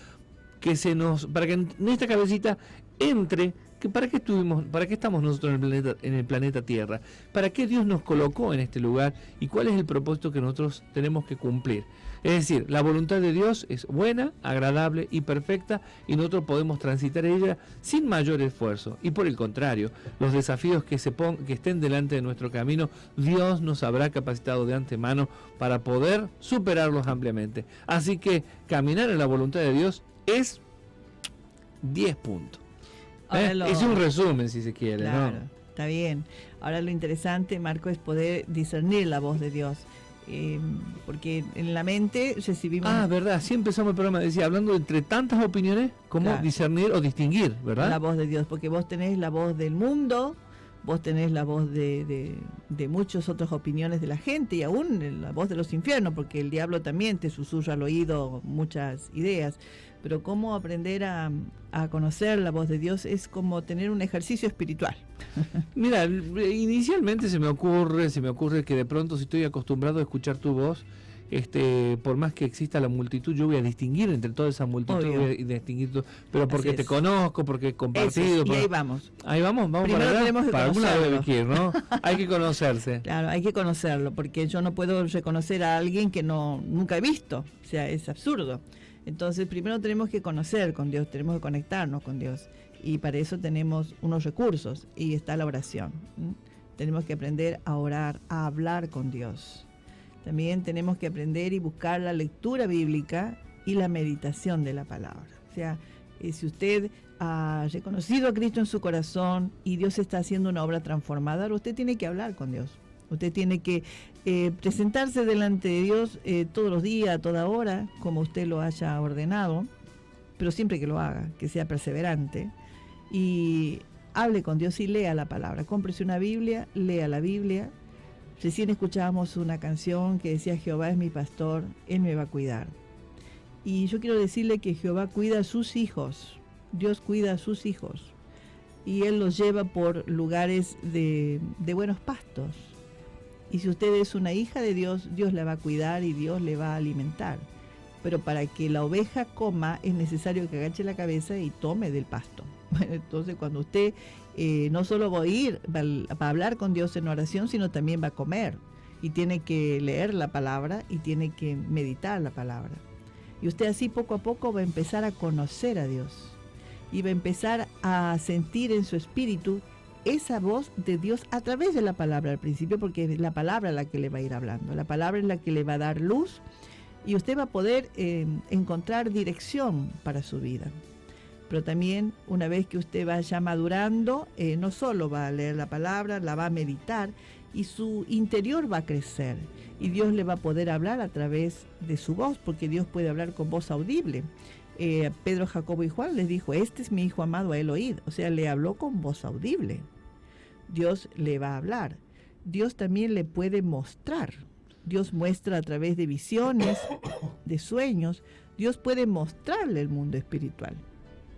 que en esta cabecita entre que para qué estamos nosotros en el planeta Tierra, para qué Dios nos colocó en este lugar y cuál es el propósito que nosotros tenemos que cumplir. Es decir, la voluntad de Dios es buena, agradable y perfecta, y nosotros podemos transitar ella sin mayor esfuerzo. Y por el contrario, los desafíos que estén delante de nuestro camino, Dios nos habrá capacitado de antemano para poder superarlos ampliamente. Así que caminar en la voluntad de Dios es 10 puntos. Es un resumen, si se quiere, claro, ¿no? Está bien. Ahora lo interesante, Marco, es poder discernir la voz de Dios. Porque en la mente recibimos... verdad, así empezamos el programa, decía, hablando entre tantas opiniones, cómo discernir o distinguir, ¿verdad? La voz de Dios, porque vos tenés la voz del mundo, vos tenés la voz de muchas otras opiniones de la gente, y aún la voz de los infiernos, porque el diablo también te susurra al oído muchas ideas. Pero cómo aprender a conocer la voz de Dios es como tener un ejercicio espiritual. Mira, inicialmente se me ocurre que de pronto, si estoy acostumbrado a escuchar tu voz, por más que exista la multitud, yo voy a distinguir entre toda esa multitud, voy a distinguir pero porque te conozco, porque he compartido. Y ahí vamos. Ahí vamos Primero tenemos que conocerlo, ¿no? Hay que conocerse. Claro, hay que conocerlo, porque yo no puedo reconocer a alguien que nunca he visto, o sea, es absurdo. Entonces, primero tenemos que conocer con Dios, tenemos que conectarnos con Dios, y para eso tenemos unos recursos, y está la oración. Tenemos que aprender a orar, a hablar con Dios. También tenemos que aprender y buscar la lectura bíblica y la meditación de la palabra. O sea, si usted ha reconocido a Cristo en su corazón y Dios está haciendo una obra transformadora, usted tiene que hablar con Dios. Usted tiene que presentarse delante de Dios todos los días, a toda hora, como usted lo haya ordenado, pero siempre que lo haga, que sea perseverante, y hable con Dios y lea la palabra. Cómprese una Biblia, lea la Biblia. Recién escuchábamos una canción que decía: Jehová es mi pastor, Él me va a cuidar. Y yo quiero decirle que Jehová cuida a sus hijos, Dios cuida a sus hijos, y Él los lleva por lugares de buenos pastos. Y si usted es una hija de Dios, Dios la va a cuidar y Dios le va a alimentar. Pero para que la oveja coma es necesario que agache la cabeza y tome del pasto. Bueno, entonces cuando usted no solo va a ir para hablar con Dios en oración, sino también va a comer. Y tiene que leer la palabra y tiene que meditar la palabra. Y usted así poco a poco va a empezar a conocer a Dios. Y va a empezar a sentir en su espíritu esa voz de Dios a través de la palabra al principio, porque es la palabra la que le va a ir hablando, la palabra es la que le va a dar luz, y usted va a poder encontrar dirección para su vida. Pero también, una vez que usted vaya madurando, no solo va a leer la palabra, la va a meditar, y su interior va a crecer, y Dios le va a poder hablar a través de su voz, porque Dios puede hablar con voz audible. Pedro, Jacobo y Juan les dijo: este es mi hijo amado, a él oíd. O sea, le habló con voz audible. Dios le va a hablar. Dios también le puede mostrar. Dios muestra a través de visiones, de sueños. Dios puede mostrarle el mundo espiritual.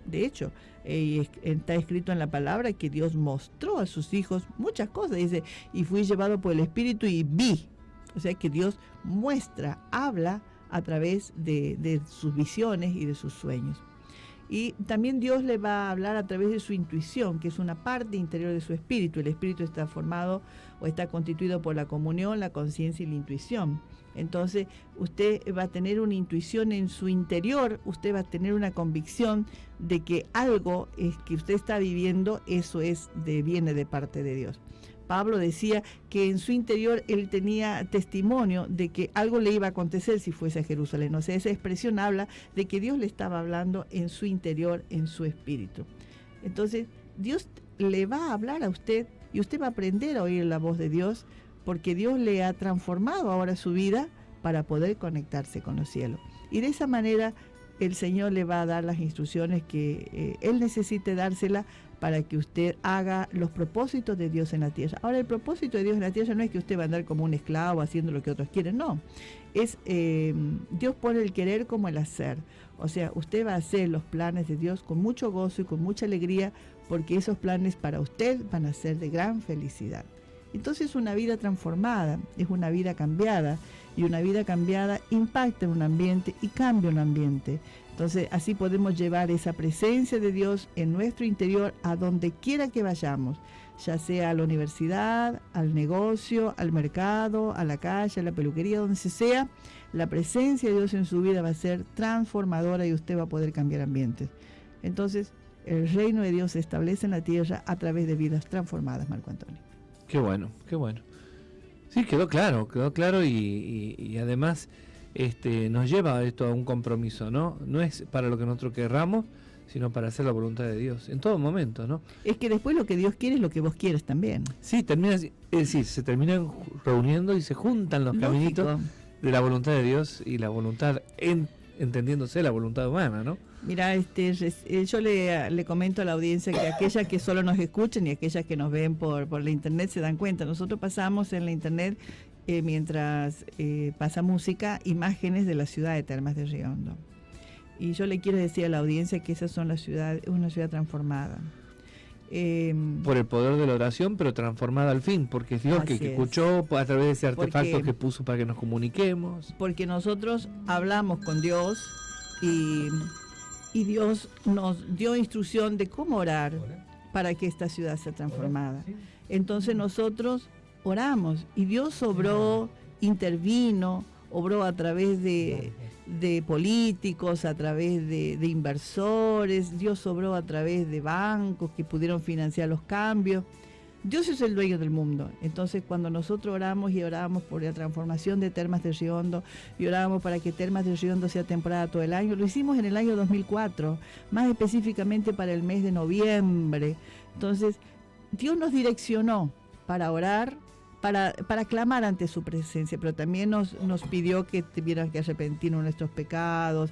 De hecho, está escrito en la palabra que Dios mostró a sus hijos muchas cosas. Dice: y fui llevado por el Espíritu y vi. O sea que Dios muestra, habla a través de sus visiones y de sus sueños. Y también Dios le va a hablar a través de su intuición, que es una parte interior de su espíritu. El espíritu está formado o está constituido por la comunión, la conciencia y la intuición. Entonces usted va a tener una intuición en su interior, usted va a tener una convicción de que algo es que usted está viviendo, eso viene de parte de Dios. Pablo decía que en su interior él tenía testimonio de que algo le iba a acontecer si fuese a Jerusalén. O sea, esa expresión habla de que Dios le estaba hablando en su interior, en su espíritu. Entonces, Dios le va a hablar a usted y usted va a aprender a oír la voz de Dios, porque Dios le ha transformado ahora su vida para poder conectarse con los cielos. Y de esa manera el Señor le va a dar las instrucciones que Él necesite dársela para que usted haga los propósitos de Dios en la tierra. Ahora, el propósito de Dios en la tierra no es que usted va a andar como un esclavo haciendo lo que otros quieren, no. Es Dios pone el querer como el hacer. O sea, usted va a hacer los planes de Dios con mucho gozo y con mucha alegría, porque esos planes para usted van a ser de gran felicidad. Entonces, una vida transformada es una vida cambiada, y una vida cambiada impacta en un ambiente y cambia un ambiente. Entonces, así podemos llevar esa presencia de Dios en nuestro interior a donde quiera que vayamos, ya sea a la universidad, al negocio, al mercado, a la calle, a la peluquería, donde sea. La presencia de Dios en su vida va a ser transformadora y usted va a poder cambiar ambientes. Entonces, el reino de Dios se establece en la tierra a través de vidas transformadas, Marco Antonio. Qué bueno, qué bueno. Sí, quedó claro y además nos lleva a esto, a un compromiso, ¿no? No es para lo que nosotros querramos, sino para hacer la voluntad de Dios, en todo momento, ¿no? Es que después lo que Dios quiere es lo que vos quieres también. Sí, es decir, se terminan reuniendo y se juntan los caminitos de la voluntad de Dios y la voluntad, entendiéndose la voluntad humana, ¿no? Mira, yo le comento a la audiencia que aquellas que solo nos escuchan y aquellas que nos ven por la internet se dan cuenta. Nosotros pasamos en la internet, mientras pasa música, imágenes de la ciudad de Termas de Río Hondo. Y yo le quiero decir a la audiencia que esa son una ciudad transformada. Por el poder de la oración, pero transformada al fin, porque es Dios que escuchó a través de ese artefacto que puso para que nos comuniquemos. Porque nosotros hablamos con Dios y Dios nos dio instrucción de cómo orar para que esta ciudad sea transformada. Entonces nosotros oramos y Dios obró, intervino, obró a través de políticos, a través de inversores. Dios obró a través de bancos que pudieron financiar los cambios. Dios es el dueño del mundo. Entonces, cuando nosotros oramos y oramos por la transformación de Termas de Río Hondo y oramos para que Termas de Río Hondo sea temporada todo el año, lo hicimos en el año 2004, más específicamente para el mes de noviembre. Entonces, Dios nos direccionó para orar, para clamar ante su presencia, pero también nos pidió que tuvieran que arrepentirnos de nuestros pecados,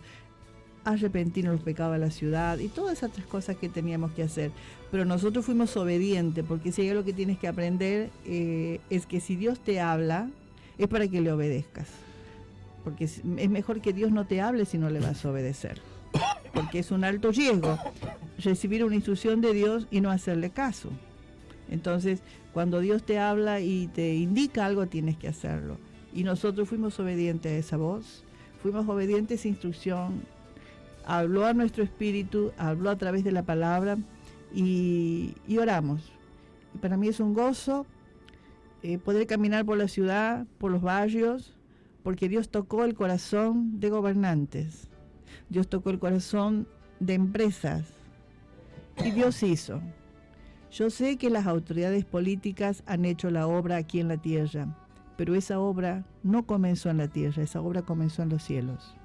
arrepentirnos de los pecados de la ciudad y todas esas otras cosas que teníamos que hacer. Pero nosotros fuimos obedientes, porque si hay algo que tienes que aprender es que si Dios te habla, es para que le obedezcas. Porque es mejor que Dios no te hable si no le vas a obedecer. Porque es un alto riesgo recibir una instrucción de Dios y no hacerle caso. Entonces, cuando Dios te habla y te indica algo, tienes que hacerlo. Y nosotros fuimos obedientes a esa voz, fuimos obedientes a esa instrucción. Habló a nuestro espíritu, habló a través de la palabra y oramos. Y para mí es un gozo poder caminar por la ciudad, por los barrios, porque Dios tocó el corazón de gobernantes, Dios tocó el corazón de empresas y Dios hizo. Yo sé que las autoridades políticas han hecho la obra aquí en la tierra, pero esa obra no comenzó en la tierra, esa obra comenzó en los cielos.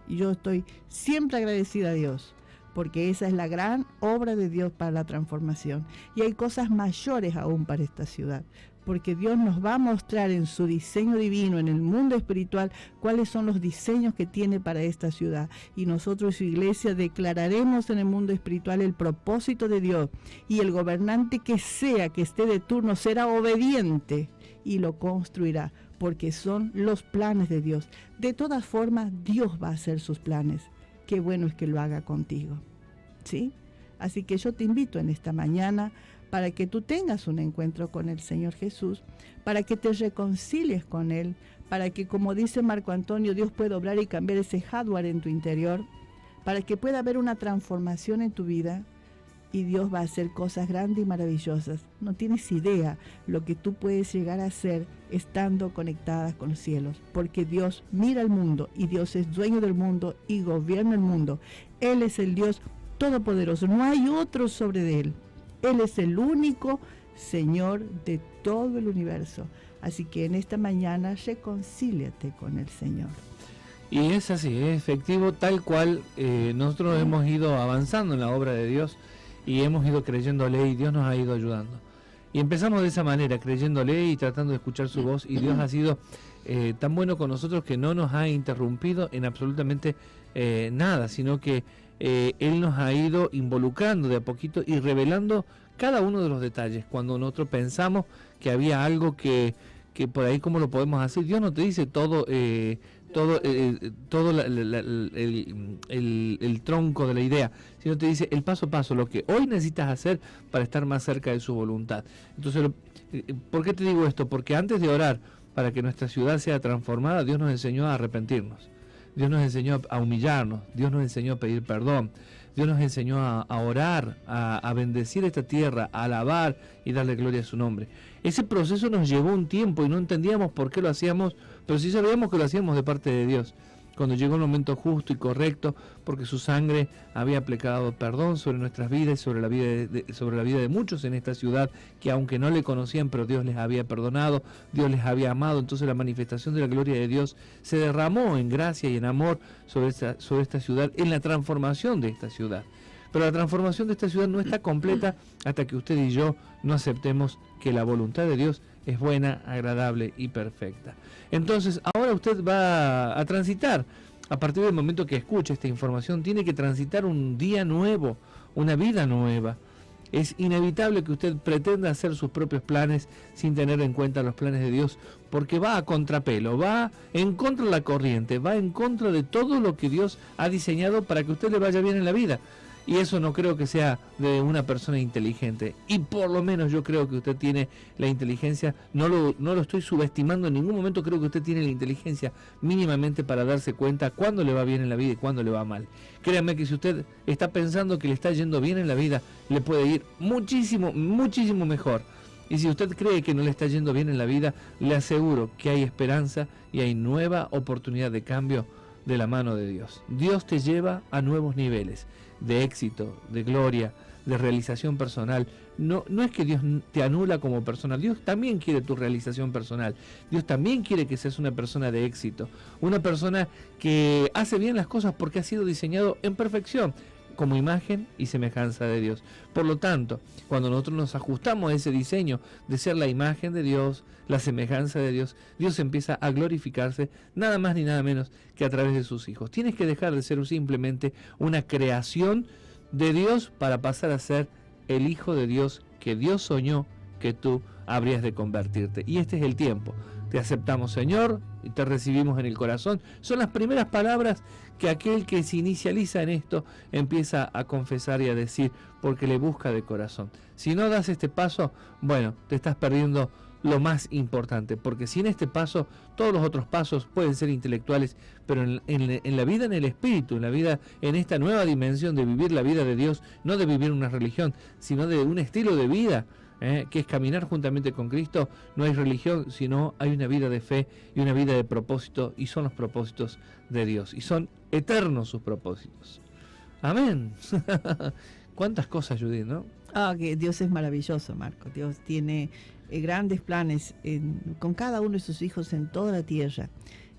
Y yo estoy siempre agradecida a Dios, porque esa es la gran obra de Dios para la transformación. Y hay cosas mayores aún para esta ciudad, porque Dios nos va a mostrar en su diseño divino, en el mundo espiritual, cuáles son los diseños que tiene para esta ciudad. Y nosotros, su iglesia, declararemos en el mundo espiritual el propósito de Dios. Y el gobernante que sea, que esté de turno, será obediente y lo construirá, porque son los planes de Dios. De todas formas, Dios va a hacer sus planes. Qué bueno es que lo haga contigo, ¿sí? Así que yo te invito en esta mañana para que tú tengas un encuentro con el Señor Jesús, para que te reconcilies con Él, para que, como dice Marco Antonio, Dios pueda obrar y cambiar ese hardware en tu interior, para que pueda haber una transformación en tu vida, y Dios va a hacer cosas grandes y maravillosas. No tienes idea lo que tú puedes llegar a hacer estando conectadas con los cielos, porque Dios mira el mundo y Dios es dueño del mundo y gobierna el mundo. Él es el Dios todopoderoso, no hay otro sobre Él. Él es el único Señor de todo el universo. Así que en esta mañana reconcíliate con el Señor. Y es así, es efectivo, tal cual nosotros hemos ido avanzando en la obra de Dios y hemos ido creyéndole y Dios nos ha ido ayudando. Y empezamos de esa manera, creyéndole y tratando de escuchar su voz, y Dios ha sido tan bueno con nosotros que no nos ha interrumpido en absolutamente nada, sino que Él nos ha ido involucrando de a poquito y revelando cada uno de los detalles. Cuando nosotros pensamos que había algo que por ahí cómo lo podemos hacer, Dios no te dice todo el tronco de la idea, sino te dice el paso a paso, lo que hoy necesitas hacer para estar más cerca de su voluntad. Entonces, ¿por qué te digo esto? Porque antes de orar para que nuestra ciudad sea transformada, Dios nos enseñó a arrepentirnos, Dios nos enseñó a humillarnos, Dios nos enseñó a pedir perdón, Dios nos enseñó a orar, a bendecir esta tierra, a alabar y darle gloria a su nombre. Ese proceso nos llevó un tiempo y no entendíamos por qué lo hacíamos, pero sí sabíamos que lo hacíamos de parte de Dios. cuando llegó el momento justo y correcto, porque su sangre había aplicado perdón sobre nuestras vidas y sobre la vida de muchos en esta ciudad, que aunque no le conocían, pero Dios les había perdonado, Dios les había amado. Entonces la manifestación de la gloria de Dios se derramó en gracia y en amor sobre esta ciudad, en la transformación de esta ciudad. Pero la transformación de esta ciudad no está completa hasta que usted y yo no aceptemos que la voluntad de Dios es buena, agradable y perfecta. Entonces, ahora usted va a transitar, a partir del momento que escuche esta información, tiene que transitar un día nuevo, una vida nueva. Es inevitable que usted pretenda hacer sus propios planes sin tener en cuenta los planes de Dios, porque va a contrapelo, va en contra de la corriente, va en contra de todo lo que Dios ha diseñado para que a usted le vaya bien en la vida. Y eso no creo que sea de una persona inteligente. Y por lo menos yo creo que usted tiene la inteligencia, no lo estoy subestimando en ningún momento, creo que usted tiene la inteligencia mínimamente para darse cuenta cuándo le va bien en la vida y cuándo le va mal. Créame que si usted está pensando que le está yendo bien en la vida, le puede ir muchísimo, muchísimo mejor. Y si usted cree que no le está yendo bien en la vida, le aseguro que hay esperanza y hay nueva oportunidad de cambio de la mano de Dios. Dios te lleva a nuevos niveles de éxito, de gloria, de realización personal. No es que Dios te anula como persona, Dios también quiere tu realización personal. Dios también quiere que seas una persona de éxito, una persona que hace bien las cosas porque ha sido diseñado en perfección, como imagen y semejanza de Dios. Por lo tanto, cuando nosotros nos ajustamos a ese diseño de ser la imagen de Dios, la semejanza de Dios, Dios empieza a glorificarse nada más ni nada menos que a través de sus hijos. Tienes que dejar de ser simplemente una creación de Dios para pasar a ser el hijo de Dios que Dios soñó que tú habrías de convertirte. Y este es el tiempo. Te aceptamos, Señor, y te recibimos en el corazón. Son las primeras palabras que aquel que se inicializa en esto empieza a confesar y a decir, porque le busca de corazón. Si no das este paso, bueno, te estás perdiendo lo más importante, porque sin este paso, todos los otros pasos pueden ser intelectuales, pero en la vida, en el espíritu, en la vida, en esta nueva dimensión de vivir la vida de Dios, no de vivir una religión, sino de un estilo de vida, que es caminar juntamente con Cristo. No hay religión, sino hay una vida de fe y una vida de propósito, y son los propósitos de Dios, y son eternos sus propósitos. Amén. Cuántas cosas, Judith, ¿no? Que Dios es maravilloso, Marco. Dios tiene grandes planes con cada uno de sus hijos en toda la tierra.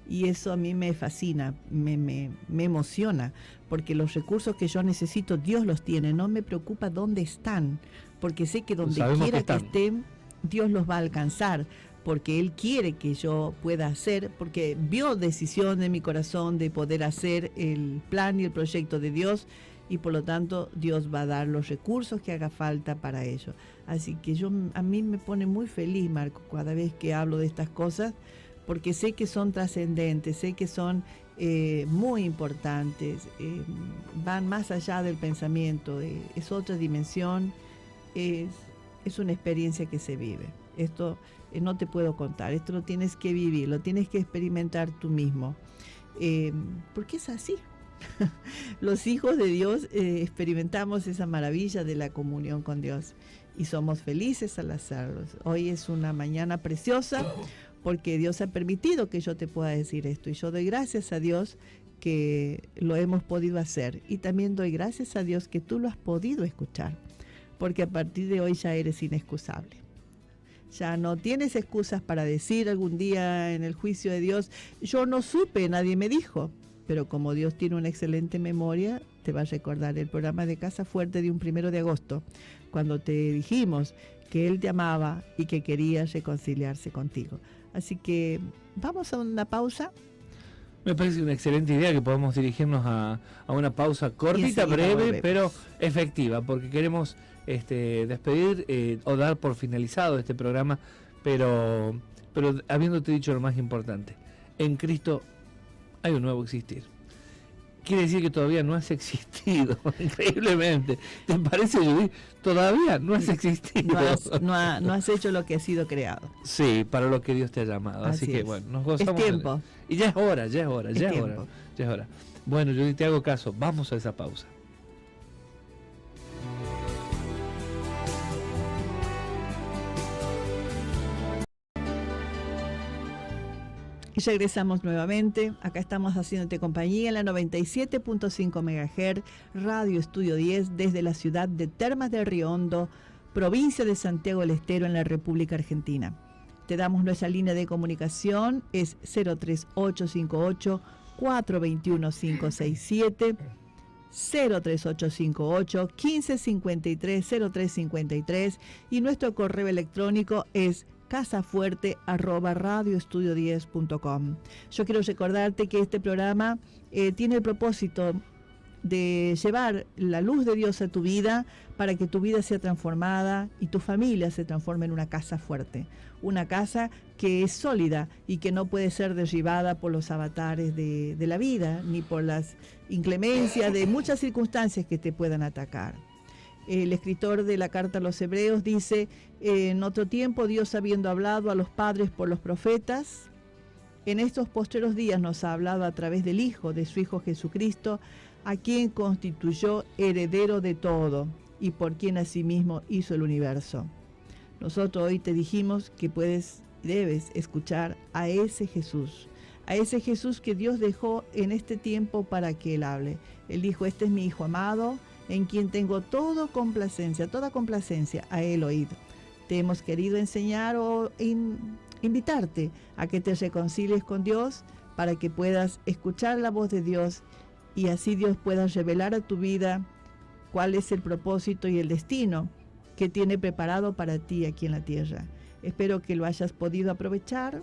Y eso a mí me fascina, me emociona, porque los recursos que yo necesito, Dios los tiene. No me preocupa dónde están, porque sé que donde quiera que estén, Dios los va a alcanzar, porque Él quiere que yo pueda hacer, porque vio decisión en mi corazón de poder hacer el plan y el proyecto de Dios, y por lo tanto Dios va a dar los recursos que haga falta para ello. Así que a mí me pone muy feliz, Marco, cada vez que hablo de estas cosas, porque sé que son trascendentes, sé que son muy importantes, van más allá del pensamiento, es otra dimensión, es una experiencia que se vive. Esto no te puedo contar, esto lo tienes que vivir, lo tienes que experimentar tú mismo, porque es así. Los hijos de Dios experimentamos esa maravilla de la comunión con Dios y somos felices al hacerlos. Hoy es una mañana preciosa porque Dios ha permitido que yo te pueda decir esto, y yo doy gracias a Dios que lo hemos podido hacer, y también doy gracias a Dios que tú lo has podido escuchar, porque a partir de hoy ya eres inexcusable. Ya no tienes excusas para decir algún día en el juicio de Dios, yo no supe, nadie me dijo. Pero como Dios tiene una excelente memoria, te va a recordar el programa de Casa Fuerte de un 1 de agosto, cuando te dijimos que Él te amaba y que quería reconciliarse contigo. Así que vamos a una pausa. Me parece una excelente idea que podamos dirigirnos a una pausa cortita, breve, pero efectiva, porque queremos despedir o dar por finalizado este programa, pero habiéndote dicho lo más importante, en Cristo hay un nuevo existir. Quiere decir que todavía no has existido, increíblemente. ¿Te parece, Judith? Todavía no has existido. No has hecho lo que ha sido creado. Sí, para lo que Dios te ha llamado. Así que bueno, nos gozamos. Es tiempo. Y ya es hora. Bueno, Judith, te hago caso. Vamos a esa pausa. Y regresamos nuevamente. Acá estamos haciéndote compañía en la 97.5 MHz, Radio Estudio 10, desde la ciudad de Termas de Río Hondo, provincia de Santiago del Estero, en la República Argentina. Te damos nuestra línea de comunicación, es 03858 421 567, 03858 1553 0353, y nuestro correo electrónico es casafuerte@radioestudio10.com. Yo quiero recordarte que este programa tiene el propósito de llevar la luz de Dios a tu vida para que tu vida sea transformada y tu familia se transforme en una casa fuerte, una casa que es sólida y que no puede ser derribada por los avatares de la vida, ni por las inclemencias de muchas circunstancias que te puedan atacar. El escritor de la carta a los Hebreos dice: en otro tiempo Dios, habiendo hablado a los padres por los profetas, en estos postreros días nos ha hablado a través del Hijo, de su Hijo Jesucristo, a quien constituyó heredero de todo y por quien asimismo hizo el universo. Nosotros hoy te dijimos que debes escuchar a ese Jesús que Dios dejó en este tiempo para que Él hable. Él dijo: este es mi Hijo amado, en quien tengo toda complacencia, a Él oíd. Te hemos querido enseñar o invitarte a que te reconcilies con Dios para que puedas escuchar la voz de Dios y así Dios pueda revelar a tu vida cuál es el propósito y el destino que tiene preparado para ti aquí en la tierra. Espero que lo hayas podido aprovechar,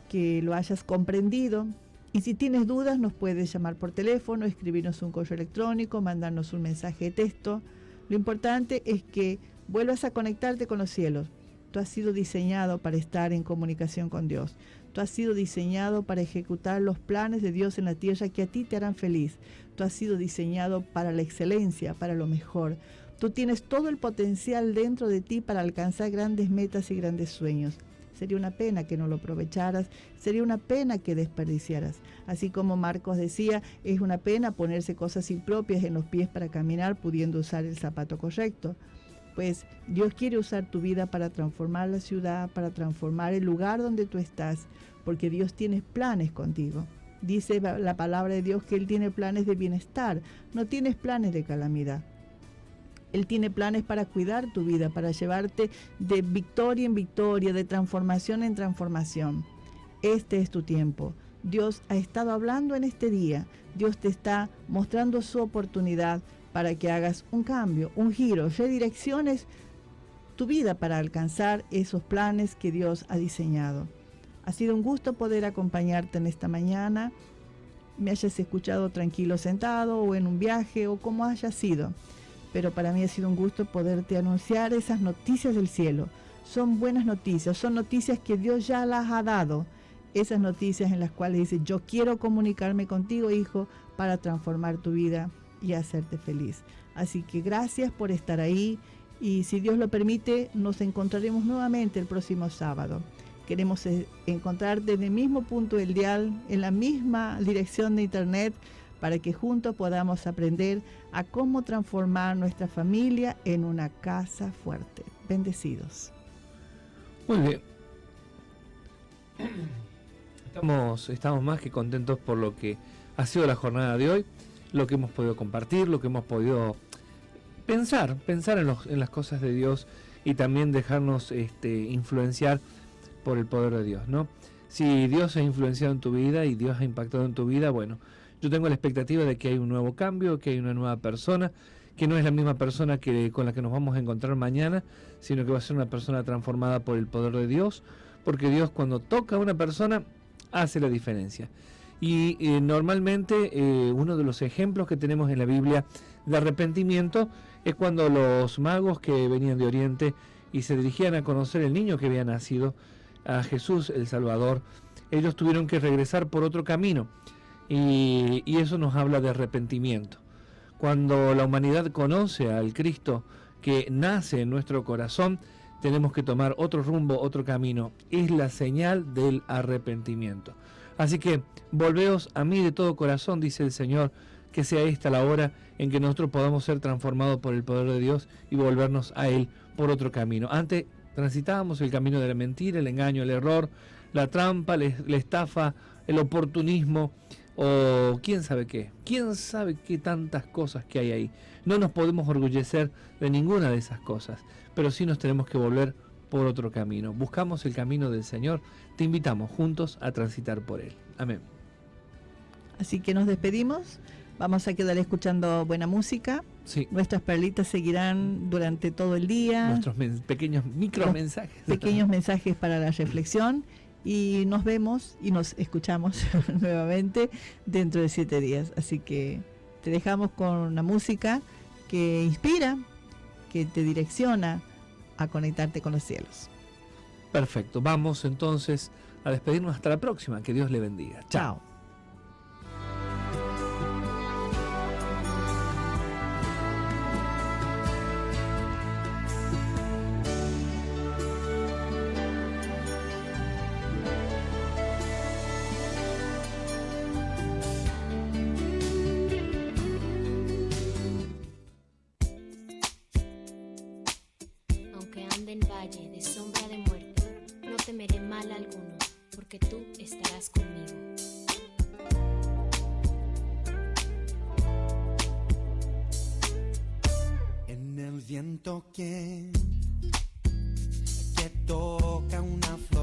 que lo hayas comprendido. Y si tienes dudas, nos puedes llamar por teléfono, escribirnos un correo electrónico, mandarnos un mensaje de texto. Lo importante es que vuelvas a conectarte con los cielos. Tú has sido diseñado para estar en comunicación con Dios. Tú has sido diseñado para ejecutar los planes de Dios en la tierra que a ti te harán feliz. Tú has sido diseñado para la excelencia, para lo mejor. Tú tienes todo el potencial dentro de ti para alcanzar grandes metas y grandes sueños. Sería una pena que no lo aprovecharas, sería una pena que desperdiciaras. Así como Marcos decía, es una pena ponerse cosas impropias en los pies para caminar pudiendo usar el zapato correcto. Pues Dios quiere usar tu vida para transformar la ciudad, para transformar el lugar donde tú estás, porque Dios tiene planes contigo. Dice la palabra de Dios que Él tiene planes de bienestar, no tienes planes de calamidad. Él tiene planes para cuidar tu vida, para llevarte de victoria en victoria, de transformación en transformación. Este es tu tiempo. Dios ha estado hablando en este día. Dios te está mostrando su oportunidad para que hagas un cambio, un giro, redirecciones tu vida para alcanzar esos planes que Dios ha diseñado. Ha sido un gusto poder acompañarte en esta mañana. Me hayas escuchado tranquilo sentado o en un viaje o como haya sido. Pero para mí ha sido un gusto poderte anunciar esas noticias del cielo. Son buenas noticias, son noticias que Dios ya las ha dado. Esas noticias en las cuales dice: yo quiero comunicarme contigo, hijo, para transformar tu vida y hacerte feliz. Así que gracias por estar ahí y si Dios lo permite, nos encontraremos nuevamente el próximo sábado. Queremos encontrarte en el mismo punto del dial, en la misma dirección de internet, para que juntos podamos aprender a cómo transformar nuestra familia en una casa fuerte. Bendecidos. Muy bien. Estamos más que contentos por lo que ha sido la jornada de hoy, lo que hemos podido compartir, lo que hemos podido pensar en las cosas de Dios y también dejarnos influenciar por el poder de Dios, ¿no? Si Dios ha influenciado en tu vida y Dios ha impactado en tu vida, bueno, yo tengo la expectativa de que hay un nuevo cambio, que hay una nueva persona, que no es la misma persona con la que nos vamos a encontrar mañana, sino que va a ser una persona transformada por el poder de Dios, porque Dios cuando toca a una persona hace la diferencia. Y normalmente uno de los ejemplos que tenemos en la Biblia de arrepentimiento es cuando los magos que venían de Oriente y se dirigían a conocer el niño que había nacido, a Jesús el Salvador, ellos tuvieron que regresar por otro camino. Y eso nos habla de arrepentimiento. Cuando la humanidad conoce al Cristo que nace en nuestro corazón, tenemos que tomar otro rumbo, otro camino. Es la señal del arrepentimiento. Así que volveos a mí de todo corazón, dice el Señor, que sea esta la hora en que nosotros podamos ser transformados por el poder de Dios y volvernos a Él por otro camino. Antes transitábamos el camino de la mentira, el engaño, el error, la trampa, la estafa, el oportunismo o quién sabe qué tantas cosas que hay ahí. No nos podemos orgullecer de ninguna de esas cosas, pero sí nos tenemos que volver por otro camino. Buscamos el camino del Señor, te invitamos juntos a transitar por él. Amén. Así que nos despedimos, vamos a quedar escuchando buena música. Sí. Nuestras perlitas seguirán durante todo el día. Nuestros pequeños micromensajes. Pequeños mensajes para la reflexión. Y nos vemos y nos escuchamos nuevamente dentro de 7 días. Así que te dejamos con una música que inspira, que te direcciona a conectarte con los cielos. Perfecto. Vamos entonces a despedirnos hasta la próxima. Que Dios le bendiga. Chao. En valle de sombra de muerte, no temeré mal alguno, porque tú estarás conmigo. En el viento que toca una flor.